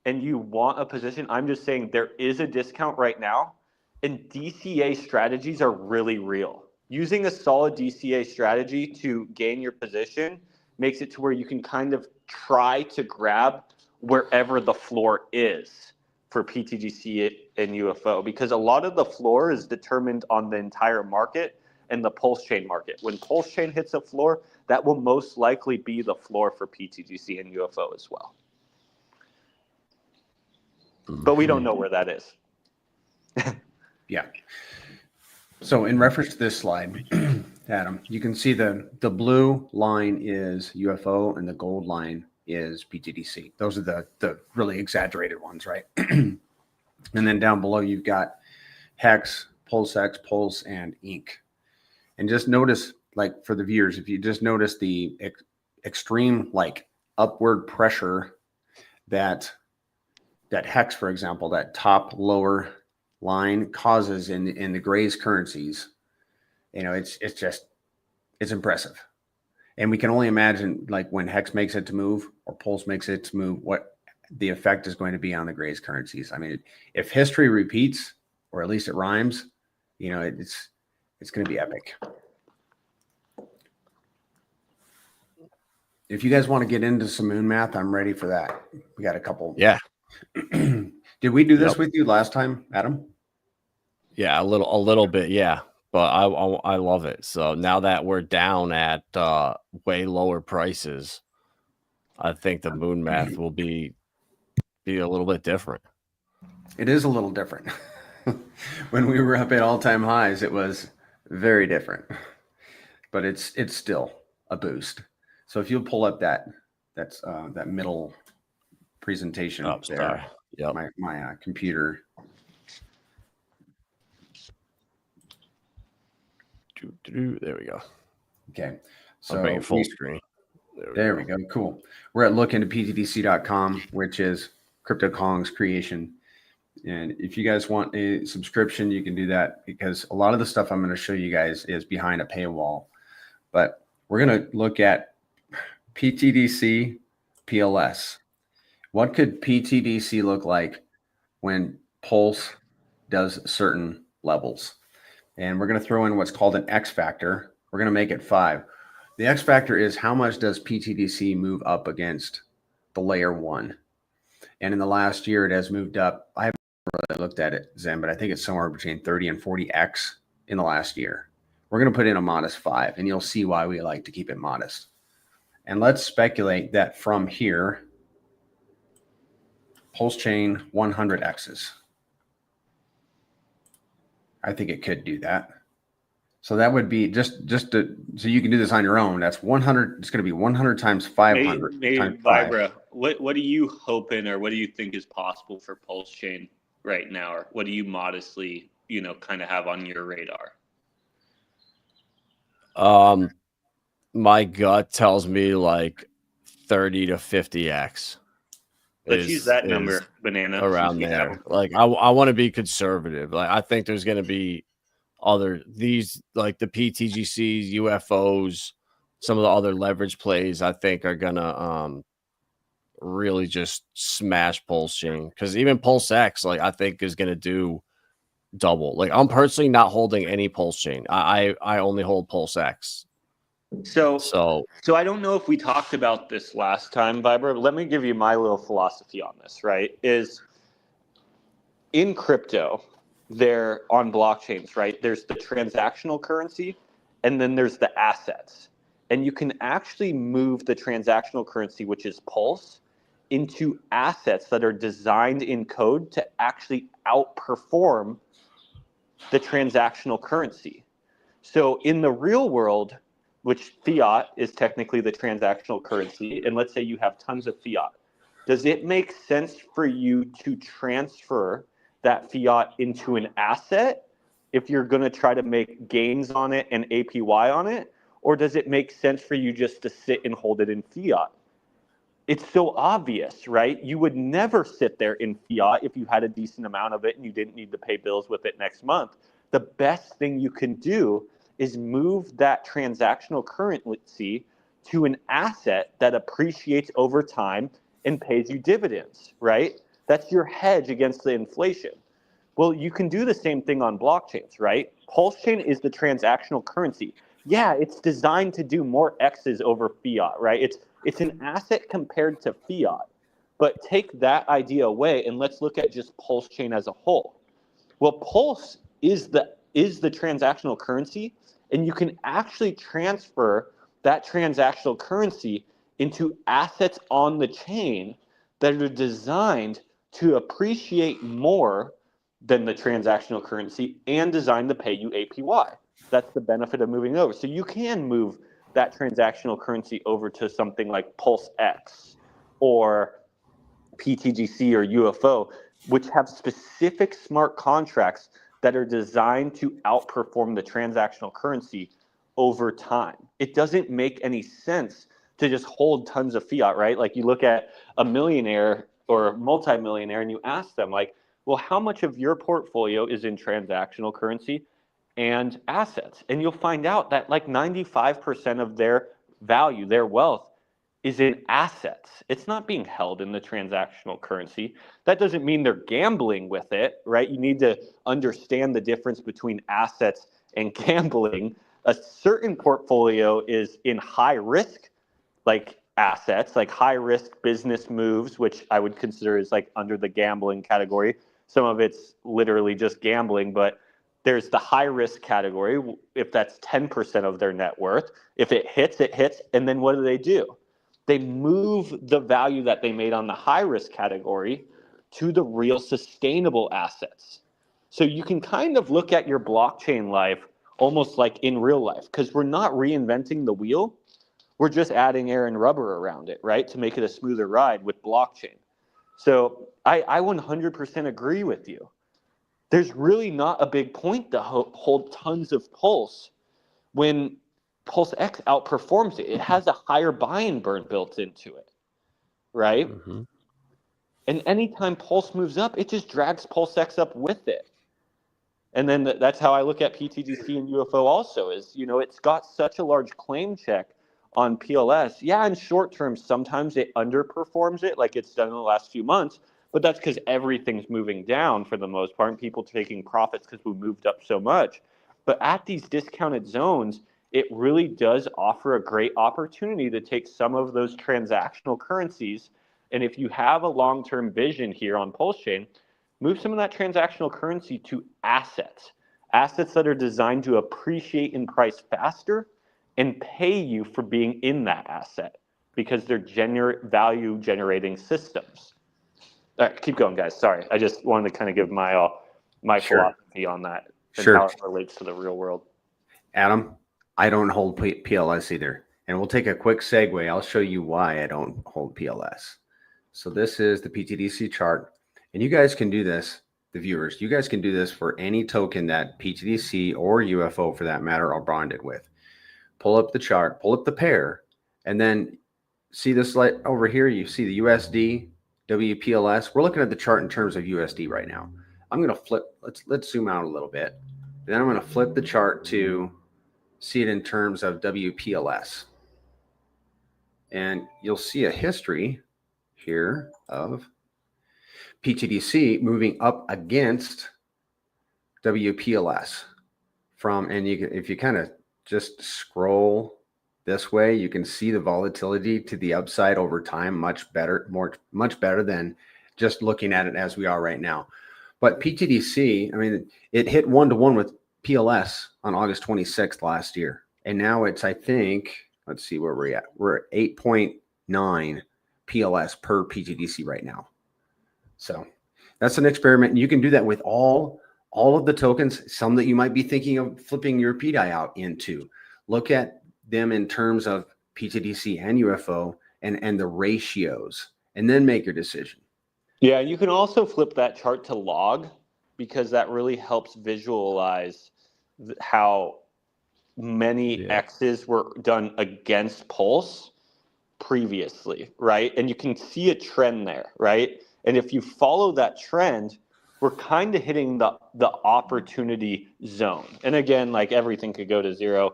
and you want a position, I'm just saying there is a discount right now, and DCA strategies are really real. Using a solid DCA strategy to gain your position makes it to where you can kind of try to grab wherever the floor is for PTGC and UFO, because a lot of the floor is determined on the entire market and the Pulse Chain market. When Pulse Chain hits a floor, that will most likely be the floor for PTGC and UFO as well. But we don't know where that is. Yeah. So in reference to this slide, Adam, you can see the blue line is UFO and the gold line is PTDC. Those are the really exaggerated ones, right? And then down below, you've got Hex, PulseX, Pulse, and Ink. And just notice, like for the viewers, if you just notice the extreme like upward pressure that Hex, for example, that top lower line causes in the Grays currencies, it's impressive. And we can only imagine, like, when Hex makes it to move or Pulse makes it to move, what the effect is going to be on the Grays currencies. I mean, if history repeats, or at least it rhymes, it's going to be epic. If you guys want to get into some moon math, I'm ready for that. We got a couple. Yeah. Did we do this with you last time, Adam? Yeah, a little bit, yeah. But I love it. So now that we're down at way lower prices, I think the moon math will be a little bit different. It is a little different. When we were up at all-time highs, it was very different. But it's still a boost. So if you'll pull up that middle presentation there. Sorry. Yep. My computer. There we go. Okay. So I'll bring it full screen. There we go. Cool. We're at lookintoptdc.com, which is Crypto Kong's creation. And if you guys want a subscription, you can do that, because a lot of the stuff I'm going to show you guys is behind a paywall. But we're going to look at PTDC PLS. What could PTDC look like when Pulse does certain levels? And we're going to throw in what's called an X factor. We're going to make it 5. The X factor is how much does PTDC move up against the layer 1? And in the last year, it has moved up. I haven't really looked at it, Zen, but I think it's somewhere between 30 and 40x in the last year. We're going to put in a modest 5, and you'll see why we like to keep it modest. And let's speculate that from here, Pulse chain 100x's. I think it could do that. So that would be just so you can do this on your own. That's 100. It's going to be 100 times 500. Maybe times Vibra, what are you hoping, or what do you think is possible for Pulse chain right now, or what do you modestly, kind of have on your radar? My gut tells me like 30 to 50x. Let's use that number, Banana. Around there. Like I want to be conservative. Like I think there's going to be these like the PTGCs, UFOs, some of the other leverage plays I think are going to really just smash Pulse chain, because even Pulse X, like I think is going to do double. Like I'm personally not holding any Pulse chain. I only hold Pulse X. So I don't know if we talked about this last time, Vibra, but let me give you my little philosophy on this, right? Is in crypto, they're on blockchains, right? There's the transactional currency, and then there's the assets. And you can actually move the transactional currency, which is Pulse, into assets that are designed in code to actually outperform the transactional currency. So in the real world, which fiat is technically the transactional currency, and let's say you have tons of fiat, does it make sense for you to transfer that fiat into an asset if you're going to try to make gains on it and APY on it? Or does it make sense for you just to sit and hold it in fiat? It's so obvious, right? You would never sit there in fiat if you had a decent amount of it and you didn't need to pay bills with it next month. The best thing you can do is move that transactional currency to an asset that appreciates over time and pays you dividends, right? That's your hedge against the inflation. Well, you can do the same thing on blockchains, right? Pulse chain is the transactional currency. Yeah, it's designed to do more X's over fiat, right? It's an asset compared to fiat. But take that idea away and let's look at just Pulse chain as a whole. Well, Pulse is the transactional currency, and you can actually transfer that transactional currency into assets on the chain that are designed to appreciate more than the transactional currency and designed to pay you APY. That's the benefit of moving over. So you can move that transactional currency over to something like Pulse X or PTGC or UFO, which have specific smart contracts that are designed to outperform the transactional currency over time. It doesn't make any sense to just hold tons of fiat, right? Like you look at a millionaire or a multimillionaire and you ask them like, well, how much of your portfolio is in transactional currency and assets? And you'll find out that like 95% of their value, their wealth, is in assets. It's not being held in the transactional currency. That doesn't mean they're gambling with it, right? You need to understand the difference between assets and gambling. A certain portfolio is in high risk, like assets, like high risk business moves, which I would consider is like under the gambling category. Some of it's literally just gambling, but there's the high risk category. If that's 10% of their net worth, if it hits, it hits. And then what do? They move the value that they made on the high risk category to the real sustainable assets. So you can kind of look at your blockchain life almost like in real life, because we're not reinventing the wheel. We're just adding air and rubber around it, right, to make it a smoother ride with blockchain. So I 100% agree with you. There's really not a big point to hold tons of Pulse when Pulse X outperforms it. It has a higher buy and burn built into it, right? Mm-hmm. And anytime Pulse moves up, it just drags Pulse X up with it. And then that's how I look at PTGC and UFO also is, it's got such a large claim check on PLS. Yeah, in short term, sometimes it underperforms it like it's done in the last few months, but that's because everything's moving down for the most part and people taking profits because we moved up so much. But at these discounted zones, it really does offer a great opportunity to take some of those transactional currencies. And if you have a long-term vision here on Pulse Chain, move some of that transactional currency to assets that are designed to appreciate in price faster and pay you for being in that asset because they're value generating systems. All right, keep going, guys. Sorry, I just wanted to kind of give my philosophy on that and how it relates to the real world. Adam, I don't hold PLS either. And we'll take a quick segue. I'll show you why I don't hold PLS. So this is the PTDC chart. And you guys can do this, the viewers. You guys can do this for any token that PTDC or UFO, for that matter, are bonded with. Pull up the chart, pull up the pair, and then see this light over here. You see the USD, WPLS. We're looking at the chart in terms of USD right now. I'm going to flip. Let's zoom out a little bit. Then I'm going to flip the chart to see it in terms of WPLS. And you'll see a history here of PTDC moving up against WPLS and if you kind of just scroll this way, you can see the volatility to the upside over time much better than just looking at it as we are right now. But PTDC, I mean, it hit 1-to-1 with PLS on August 26th last year. And now it's, I think, let's see where we're at. We're at 8.9 PLS per PTDC right now. So that's an experiment. You can do that with all of the tokens, some that you might be thinking of flipping your PDI out into. Look at them in terms of PTDC and UFO and the ratios, and then make your decision. Yeah, you can also flip that chart to log because that really helps visualize how many X's were done against Pulse previously, right? And you can see a trend there, right? And if you follow that trend, we're kind of hitting the opportunity zone. And again, like everything could go to zero,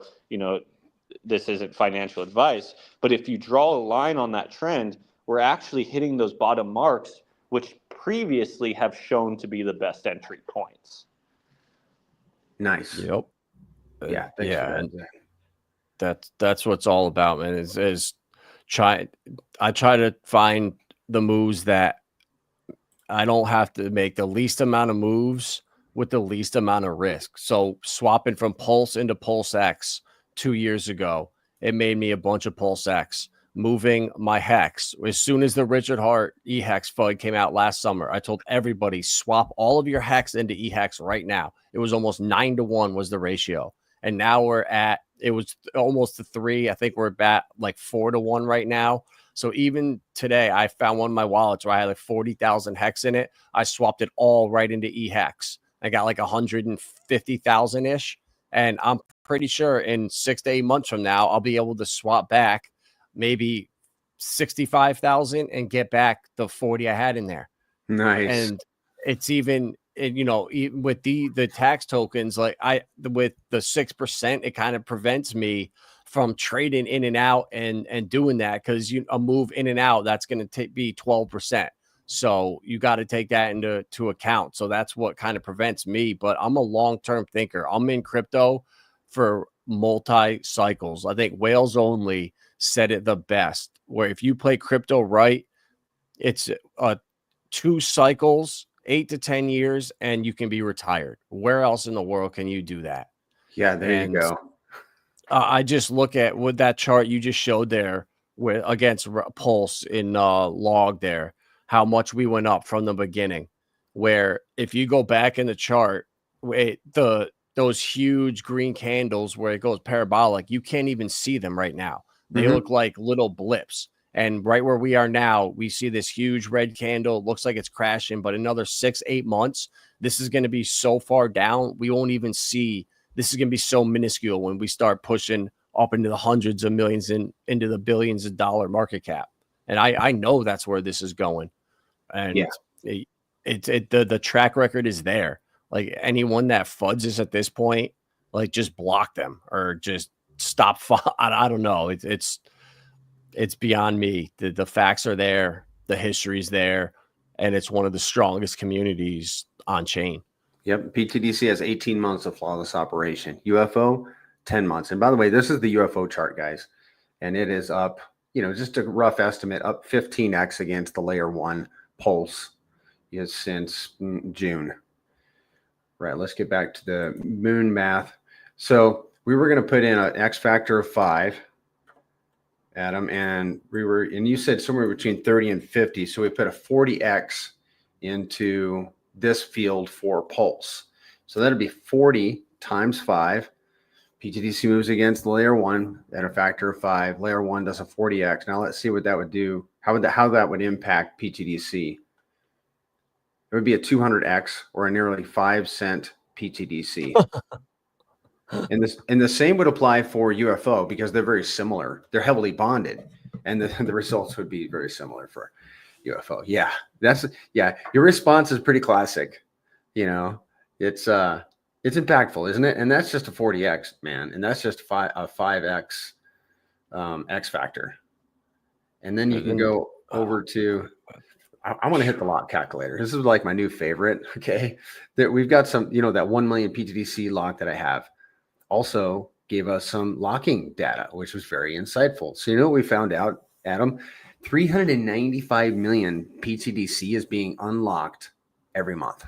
this isn't financial advice, but if you draw a line on that trend, we're actually hitting those bottom marks, which previously have shown to be the best entry points. Nice. Yep. Yeah. For that. That's what it's all about, man. I try to find the moves that I don't have to make the least amount of moves with the least amount of risk. So swapping from Pulse into Pulse X 2 years ago, it made me a bunch of Pulse X. Moving my Hex. As soon as the Richard Hart eHex FUD came out last summer, I told everybody, swap all of your Hex into eHex right now. It was almost 9-to-1 was the ratio. And now it was almost to 3. I think we're at like 4-to-1 right now. So even today, I found one of my wallets where I had like 40,000 Hex in it. I swapped it all right into eHex. I got like 150,000-ish. And I'm pretty sure in 6 to 8 months from now, I'll be able to swap back maybe 65,000 and get back the 40 I had in there. Nice. And it's even with the tax tokens, like with the 6%, it kind of prevents me from trading in and out and doing that, because a move in and out, that's going to be 12%. So you got to take that into account. So that's what kind of prevents me. But I'm a long-term thinker. I'm in crypto for multi-cycles. I think Whales Only said it the best, where if you play crypto right, it's 2 cycles, 8 to 10 years, and you can be retired. Where else in the world can you do that? Yeah, there you go. I just look at what that chart you just showed there with against Pulse in log there, how much we went up from the beginning. Where if you go back in the chart, those huge green candles where it goes parabolic, you can't even see them right now. They look like little blips. And right where we are now, we see this huge red candle. It looks like it's crashing, but another 6-8 months, this is going to be so far down, we won't even see. This is going to be so minuscule when we start pushing up into the hundreds of millions and into the billions of dollar market cap. And I know that's where this is going. And the track record is there. Like anyone that fudges at this point, like just block them or just stop. I don't know. It's beyond me. The facts are there. The history's there. And it's one of the strongest communities on chain. Yep. PTDC has 18 months of flawless operation. UFO, 10 months. And by the way, this is the UFO chart, guys. And it is up, just a rough estimate, up 15x against the layer 1 pulse since June. Right. Let's get back to the moon math. So we were going to put in an X factor of 5, Adam, and you said somewhere between 30 and 50. So we put a 40x into this field for pulse. So that'd be 40 times 5. PTDC moves against the layer 1 at a factor of 5. Layer 1 does a 40x. Now let's see what that would do. How that would impact PTDC. It would be a 200x or a nearly 5-cent PTDC. And the same would apply for UFO because they're very similar. They're heavily bonded, and the results would be very similar for UFO. Yeah, your response is pretty classic. It's impactful, isn't it? And that's just a 40x, man, and that's just a 5x X factor. And then you can go over to. I want to hit the lock calculator. This is like my new favorite. Okay, that we've got some, that 1 million PTDC lock that I have. Also gave us some locking data, which was very insightful. So what we found out, Adam? 395 million PTDC is being unlocked every month.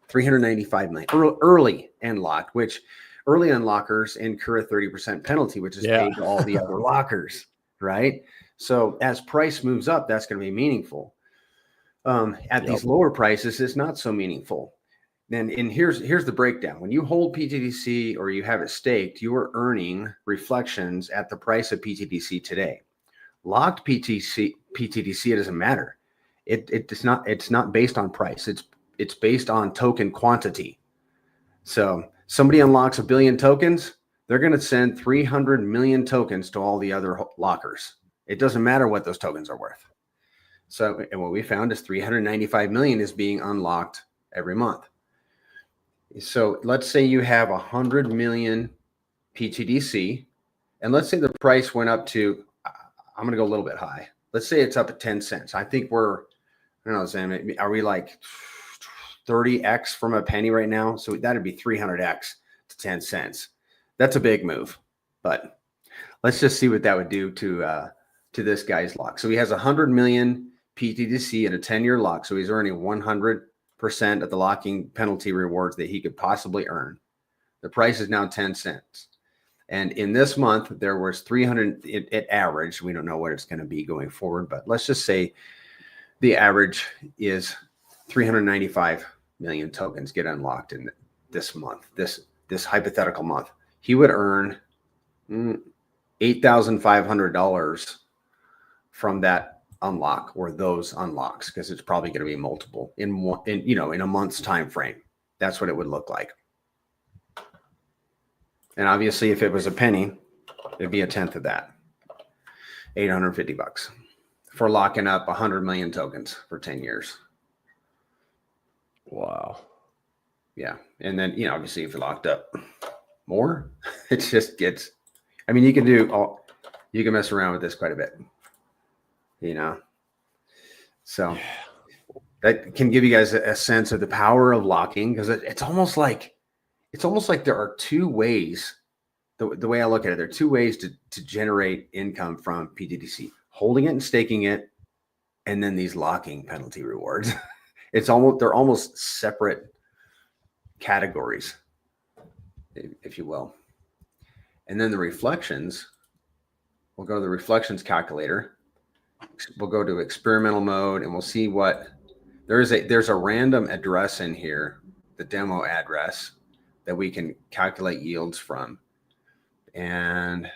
395 million early unlocked, which early unlockers incur a 30% penalty, which is paid to all the other lockers, right? So as price moves up, that's going to be meaningful. At these lower prices, it's not so meaningful. And here's the breakdown. When you hold PTDC or you have it staked, you are earning reflections at the price of PTDC today. Locked PTDC, it doesn't matter. It's not based on price. It's based on token quantity. So somebody unlocks 1 billion tokens, they're going to send 300 million tokens to all the other lockers. It doesn't matter what those tokens are worth. So, and what we found is 395 million is being unlocked every month. So let's say you have 100 million PTDC, and let's say the price went up to, I'm going to go a little bit high. Let's say it's up at 10 cents. I think I don't know, Sam, are we like 30x from a penny right now? So that'd be 300x to 10 cents. That's a big move, but let's just see what that would do to this guy's lock. So he has 100 million PTDC at a 10-year lock. So he's earning 100% of the locking penalty rewards that he could possibly earn. The price is now 10 cents. And in this month, there was 300, it average. We don't know what it's going to be going forward, but let's just say the average is 395 million tokens get unlocked in this month, this hypothetical month. He would earn $8,500 from that unlock or those unlocks, because it's probably going to be multiple in a month's time frame. That's what it would look like. And obviously, if it was a penny, it'd be a tenth of that. $850 for locking up 100 million tokens for 10 years. Wow. Yeah. And then, obviously, if you're locked up more, it just gets, I mean, you can mess around with this quite a bit, you know. So that can give you guys a sense of the power of locking, because it's almost like there are two ways. The way I look at it, there are two ways to generate income from PTDC: holding it and staking it, and then these locking penalty rewards. They're almost separate categories, if you will. And then the reflections, we'll go to the reflections calculator. We'll go to experimental mode, and we'll see what there's a random address in here, the demo address, that we can calculate yields from. And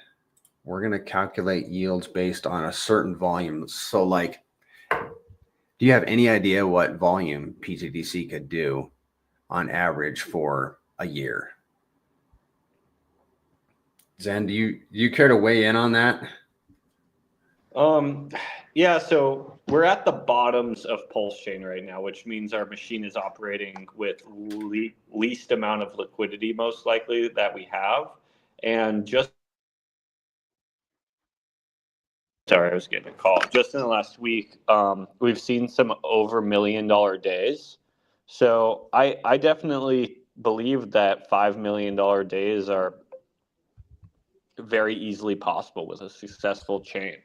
we're going to calculate yields based on a certain volume. So like, do you have any idea what volume PTDC could do on average for a year? Zen, do you care to weigh in on that? Yeah, so we're at the bottoms of Pulse Chain right now, which means our machine is operating with least amount of liquidity, most likely, that we have. And sorry, I was getting a call. Just in the last week, we've seen some over $1 million days. So I definitely believe that $5 million days are very easily possible with a successful chain.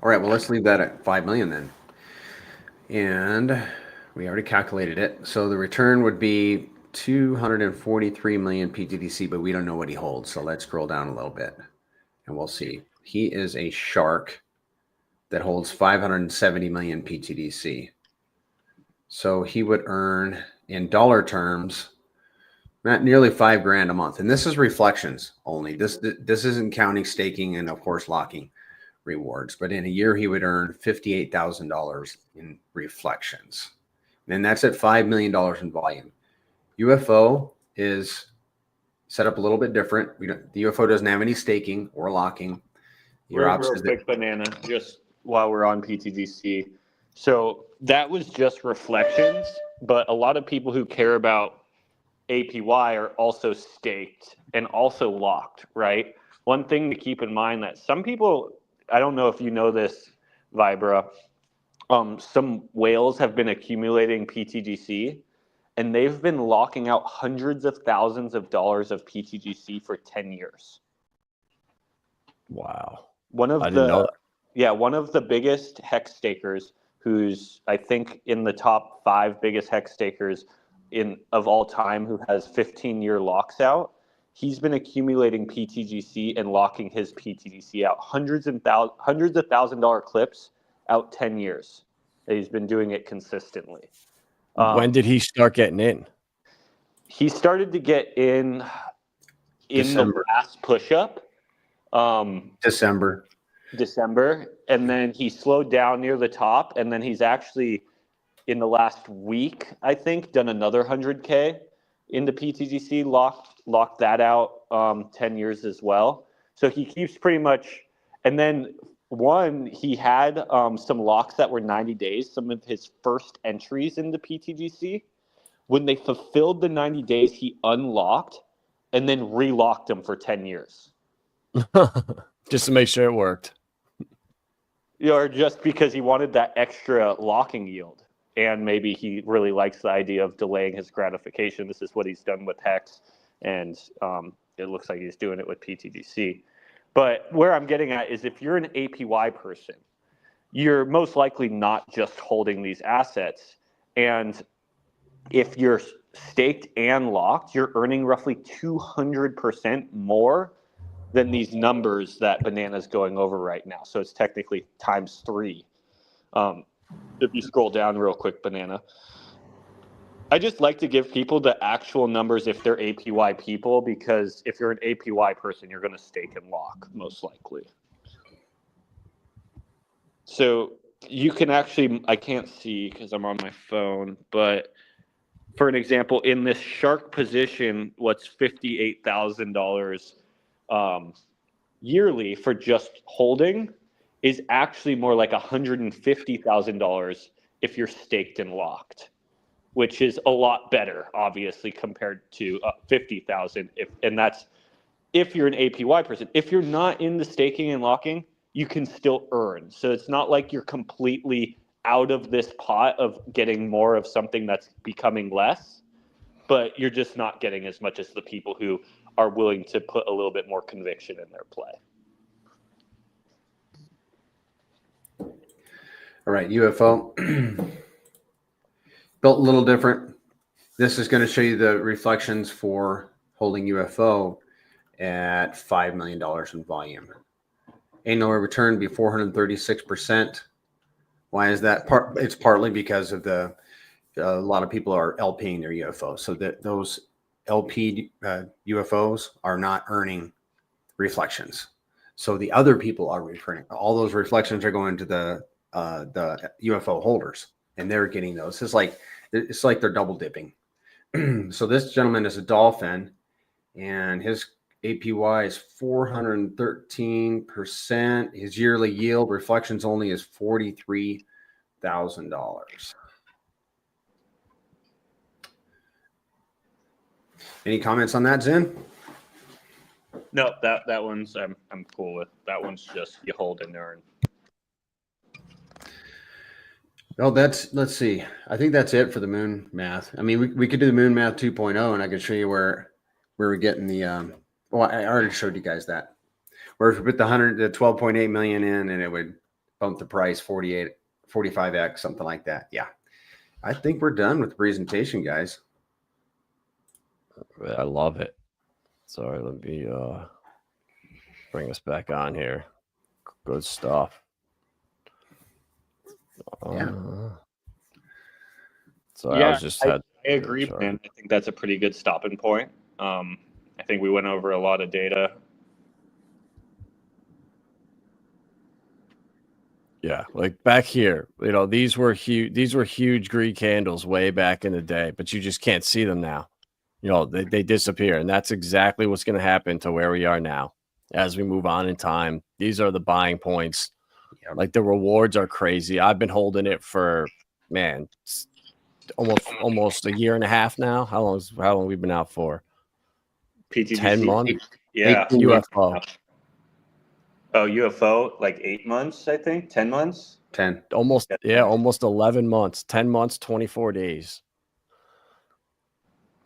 All right, well, let's leave that at 5 million then. And we already calculated it. So the return would be 243 million PTDC, but we don't know what he holds. So let's scroll down a little bit and we'll see. He is a shark that holds 570 million PTDC. So he would earn, in dollar terms, nearly $5,000 a month. And this is reflections only. This isn't counting staking and, of course, locking rewards. But in a year, he would earn $58,000 in reflections. And that's at $5 million in volume. UFO is set up a little bit different. The UFO doesn't have any staking or locking. Real quick, Banana, just while we're on PTDC. So that was just reflections, but a lot of people who care about APY are also staked and also locked, right? One thing to keep in mind that some people, I don't know if you know this, Vibra, some whales have been accumulating PTGC, and they've been locking out hundreds of thousands of dollars of PTGC for 10 years. Wow. I didn't know that. Yeah, one of the biggest hex stakers, who's I think in the top 5 biggest hex stakers of all time, who has 15-year locks out. He's been accumulating PTGC and locking his PTGC out hundreds of $1,000 clips out 10 years. He's been doing it consistently. When did he start getting in? He started to get in December. The last push-up. December, and then he slowed down near the top, and then he's actually in the last week, I think, done another 100K into PTGC, locked that out 10 years as well. So he keeps pretty much, and then he had some locks that were 90 days, some of his first entries into PTGC. When they fulfilled the 90 days, he unlocked and then relocked them for 10 years. Just to make sure it worked. Or just because he wanted that extra locking yield. And maybe he really likes the idea of delaying his gratification. This is what he's done with Hex, and it looks like he's doing it with PTGC. But where I'm getting at is if you're an APY person, you're most likely not just holding these assets. And if you're staked and locked, you're earning roughly 200% more than these numbers that Banana's going over right now. So it's technically times 3. If you scroll down real quick, Banana. I just like to give people the actual numbers if they're APY people, because if you're an APY person, you're going to stake and lock, most likely. So you can actually, I can't see because I'm on my phone, but for an example, in this shark position, what's $58,000 yearly for just holding is actually more like $150,000 if you're staked and locked, which is a lot better, obviously, compared to $50,000. And that's if you're an APY person. If you're not in the staking and locking, you can still earn. So it's not like you're completely out of this pot of getting more of something that's becoming less, but you're just not getting as much as the people who are willing to put a little bit more conviction in their play. All right, UFO. Built a little different. This is going to show you the reflections for holding UFO at $5 million in volume. Annual return be 436%. Why is that? It's partly because of a lot of people are LPing their UFO. So that those LP UFOs are not earning reflections. So the other people are returning. All those reflections are going to the UFO holders, and they're getting those. It's like they're double dipping. So this gentleman is a dolphin, and his APY is 413%. His yearly yield reflections only is $43,000. Any comments on that, Zen? No, that one's I'm cool with. That one's just you hold and earn. Well, let's see. I think that's it for the moon math. I mean, we could do the moon math 2.0, and I could show you where we're getting the. Well, I already showed you guys that. Where if we put the 12.8 million in, and it would bump the price 45x, something like that. Yeah, I think we're done with the presentation, guys. I love it. Sorry, let me bring us back on here. Good stuff. Yeah. So yeah, I was just I agree, man. I think that's a pretty good stopping point. I think we went over a lot of data. Yeah, like back here, these were huge. These were huge green candles way back in the day, but you just can't see them now. They disappear, and that's exactly what's going to happen to where we are now as we move on in time. These are the buying points. Yep. Like the rewards are crazy. I've been holding it for almost a year and a half now. How long have we been out for? PTGC, 10 months. Yeah. UFO. Oh, UFO, like 8 months, I think. 10 months. 10. Almost 11 months. 10 months, 24 days.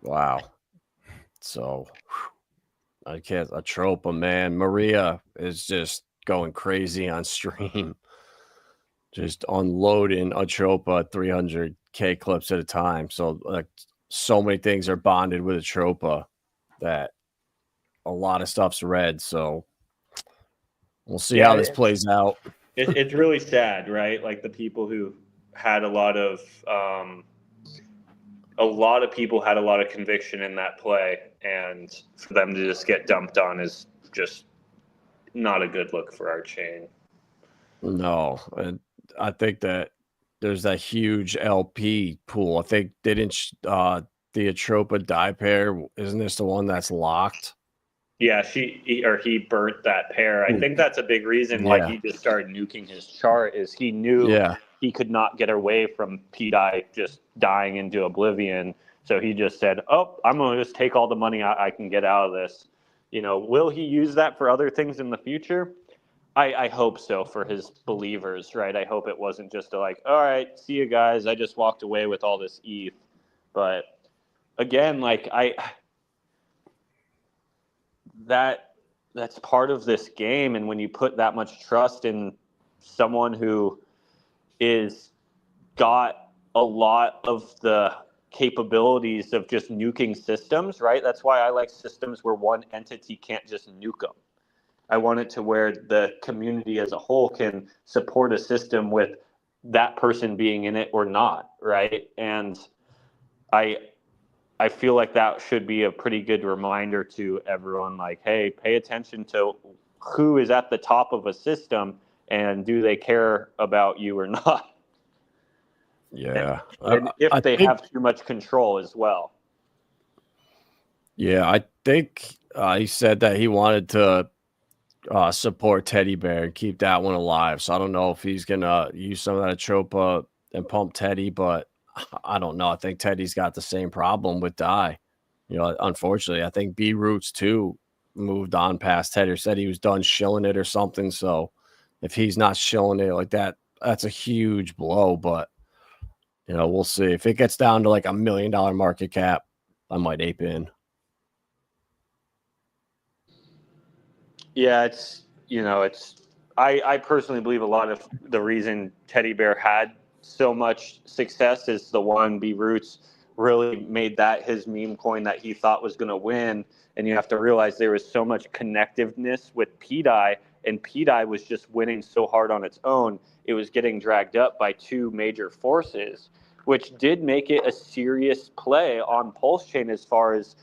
Wow. So I can't. Atropa, man. Maria is just going crazy on stream. Just unloading Atropa 300K clips at a time. So like so many things are bonded with Atropa that a lot of stuff's red. So we'll see how this plays out. It's really sad, right? Like the people who had a lot of people had a lot of conviction in that play, and for them to just get dumped on is just not a good look for our chain. No, and I think that there's that huge LP pool. I think the Atropa die pair, isn't this the one that's locked? Yeah, he burnt that pair. I think that's a big reason why he just started nuking his chart. Is he knew he could not get away from PDI just dying into oblivion. So he just said, "Oh, I'm going to just take all the money I can get out of this." Will he use that for other things in the future? I hope so for his believers, right? I hope it wasn't just all right, see you guys. I just walked away with all this ETH. But again, that's part of this game. And when you put that much trust in someone who is got a lot of the capabilities of just nuking systems, right? That's why I like systems where one entity can't just nuke them. I want it to where the community as a whole can support a system with that person being in it or not, right? And I feel like that should be a pretty good reminder to everyone, hey, pay attention to who is at the top of a system and do they care about you or not? Yeah. And if they have too much control as well. Yeah, I think he said that he wanted to support Teddy Bear and keep that one alive. So I don't know if he's going to use some of that Atropa and pump Teddy, but I don't know. I think Teddy's got the same problem with die. Unfortunately, I think B Roots too moved on past Teddy or said he was done shilling it or something. So if he's not shilling it like that, that's a huge blow. But we'll see. If it gets down to like $1 million market cap, I might ape in. Yeah, I personally believe a lot of the reason Teddy Bear had so much success is the 1B Roots really made that his meme coin that he thought was going to win. And you have to realize there was so much connectiveness with PDI, and PDI was just winning so hard on its own. It was getting dragged up by two major forces, which did make it a serious play on Pulse Chain as far as,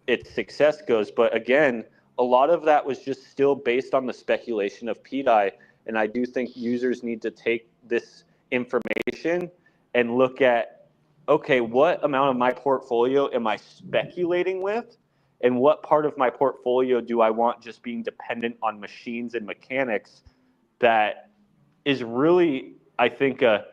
its success goes. But again, a lot of that was just still based on the speculation of PDI. And I do think users need to take this information and look at, okay, what amount of my portfolio am I speculating with? And what part of my portfolio do I want just being dependent on machines and mechanics that is really, I think, a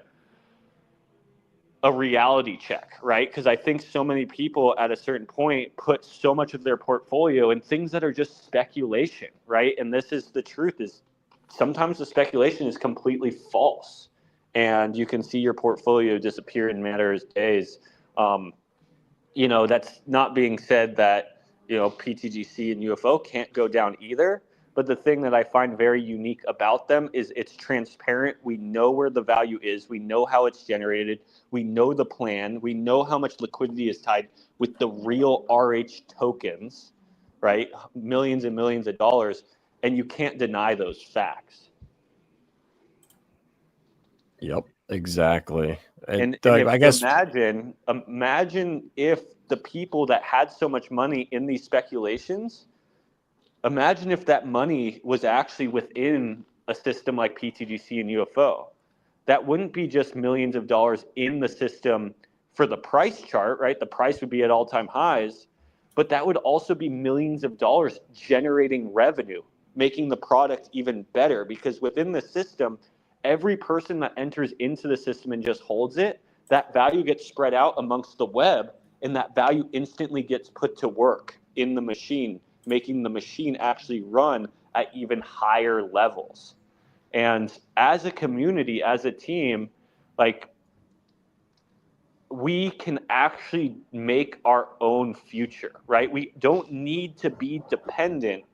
reality check, right? Because I think so many people at a certain point put so much of their portfolio in things that are just speculation, right? And this is the truth, is sometimes the speculation is completely false, and you can see your portfolio disappear in matters of days. That's not being said that, PTGC and UFO can't go down either. But the thing that I find very unique about them is it's transparent. We know where the value is. We know how it's generated. We know the plan. We know how much liquidity is tied with the real RH tokens, right? Millions and millions of dollars. And you can't deny those facts. Yep, exactly. And I guess imagine if the people that had so much money in these speculations, imagine if that money was actually within a system like PTGC and UFO. That wouldn't be just millions of dollars in the system for the price chart, right? The price would be at all-time highs, but that would also be millions of dollars generating revenue, making the product even better, because within the system, every person that enters into the system and just holds it, that value gets spread out amongst the web, and that value instantly gets put to work in the machine, making the machine actually run at even higher levels. And as a community, as a team, like, we can actually make our own future, right? We don't need to be dependent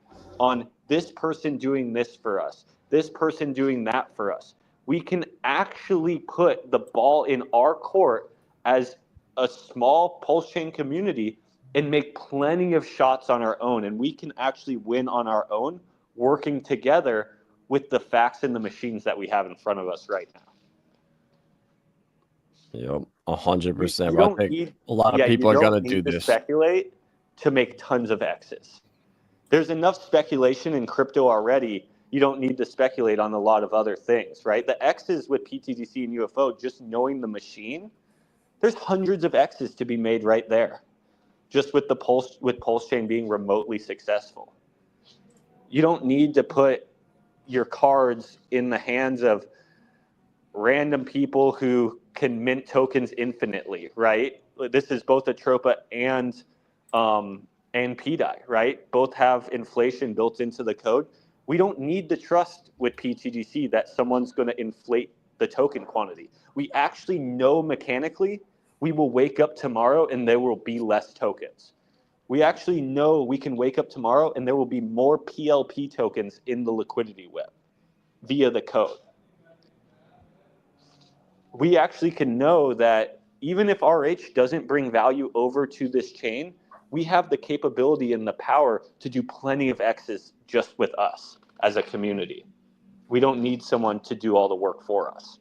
on this person doing this for us, this person doing that for us. We can actually put the ball in our court as a small Pulse Chain community and make plenty of shots on our own. And we can actually win on our own, working together with the facts and the machines that we have in front of us right now. Yep, 100%. I think a lot of people are going to do this. Speculate to make tons of X's. There's enough speculation in crypto already. You don't need to speculate on a lot of other things, right? The X's with PTGC and UFO, just knowing the machine, there's hundreds of X's to be made right there, just with Pulse Chain being remotely successful. You don't need to put your cards in the hands of random people who can mint tokens infinitely, right? This is both Atropa and PDI, right? Both have inflation built into the code. We don't need to trust with PTGC that someone's going to inflate the token quantity. We actually know mechanically we will wake up tomorrow and there will be less tokens. We actually know we can wake up tomorrow and there will be more PLP tokens in the liquidity web via the code. We actually can know that even if RH doesn't bring value over to this chain, we have the capability and the power to do plenty of X's just with us as a community. We don't need someone to do all the work for us.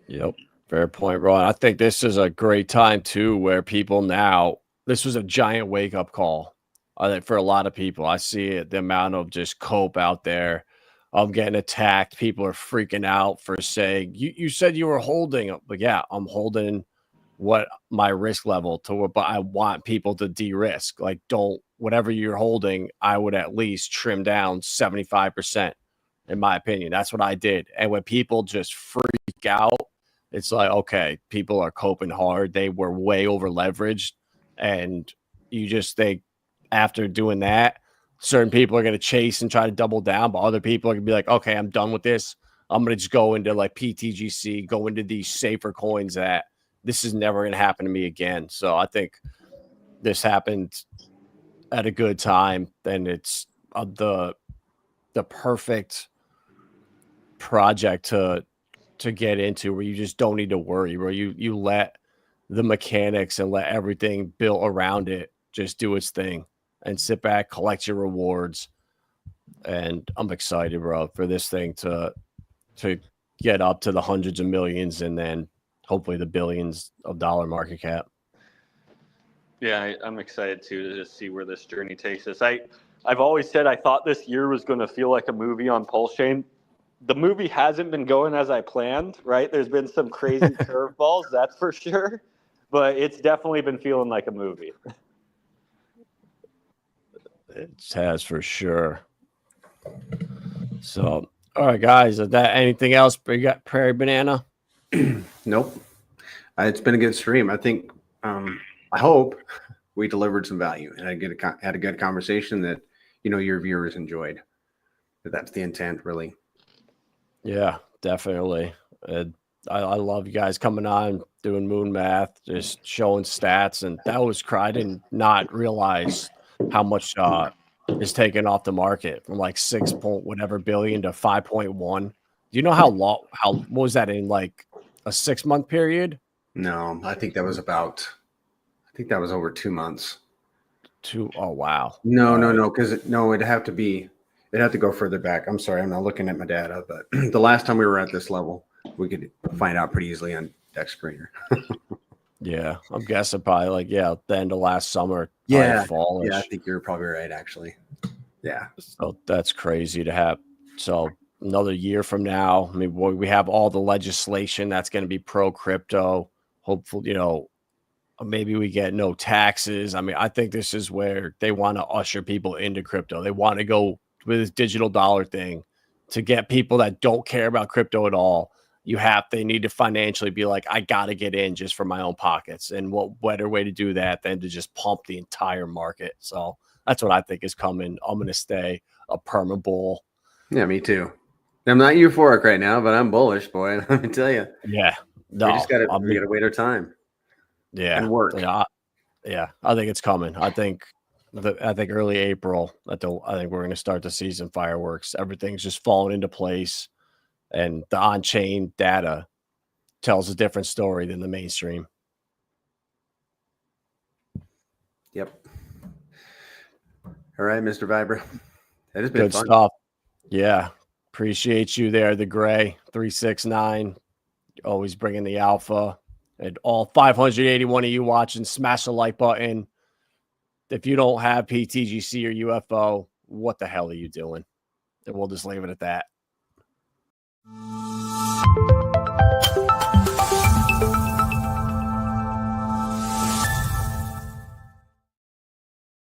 Yep, fair point, Ron. I think this is a great time too, where people now, this was a giant wake-up call. I think for a lot of people, I see it, the amount of just cope out there. I'm getting attacked. People are freaking out for saying, you said you were holding. But yeah, I'm holding what my risk level to, but I want people to de-risk. Like, don't, whatever you're holding, I would at least trim down 75%, in my opinion. That's what I did. And when people just freak out, it's like, okay, people are coping hard. They were way over leveraged. And you just think after doing that, certain people are going to chase and try to double down, but other people are going to be like, okay, I'm done with this. I'm going to just go into like PTGC, go into these safer coins that this is never going to happen to me again. So I think this happened at a good time, and it's the perfect project to get into where you just don't need to worry, where you let the mechanics and let everything built around it just do its thing and sit back, collect your rewards. And I'm excited, bro, for this thing to get up to the hundreds of millions and then hopefully the billions of dollar market cap. Yeah, I'm excited too to just see where this journey takes us. I've always said I thought this year was going to feel like a movie on Pulse Chain. The movie hasn't been going as I planned, right? There's been some crazy curveballs, that's for sure, but it's definitely been feeling like a movie. It has for sure. So, all right, guys, is that anything else? You got Prairie Banana? Nope. It's been a good stream. I think, I hope we delivered some value and I had a good conversation that, your viewers enjoyed. But that's the intent, really. Yeah, definitely. I love you guys coming on, doing moon math, just showing stats. And that was I did not realize how much is taken off the market from like 6 point whatever billion to 5.1. Do you know how what was that in like a 6-month period? No, I think that was over 2 months. Oh, wow. No, because it'd have to go further back. I'm sorry, I'm not looking at my data, but the last time we were at this level, we could find out pretty easily on Dex Screener. Yeah, I'm guessing probably like, the end of last summer. Fall. Yeah, I think you're probably right, actually. Yeah. So that's crazy to have. So another year from now, I mean, we have all the legislation that's going to be pro crypto. Hopefully, maybe we get no taxes. I mean, I think this is where they want to usher people into crypto. They want to go with this digital dollar thing to get people that don't care about crypto at all. They need to financially be like, I got to get in just for my own pockets. And what better way to do that than to just pump the entire market? So that's what I think is coming. I'm going to stay a perma bull. Yeah, me too. I'm not euphoric right now, but I'm bullish, boy. Let me tell you. Yeah. No, we gotta wait our time. Yeah. And work. Yeah. I think it's coming. I think early April, I think we're going to start to see some fireworks. Everything's just falling into place. And the on-chain data tells a different story than the mainstream. Yep. All right, Mr. Vibra. That has been good fun. Stuff. Yeah. Appreciate you there, the Gray 369. Always bringing the alpha. And all 581 of you watching, smash the like button. If you don't have PTGC or UFO, what the hell are you doing? And we'll just leave it at that.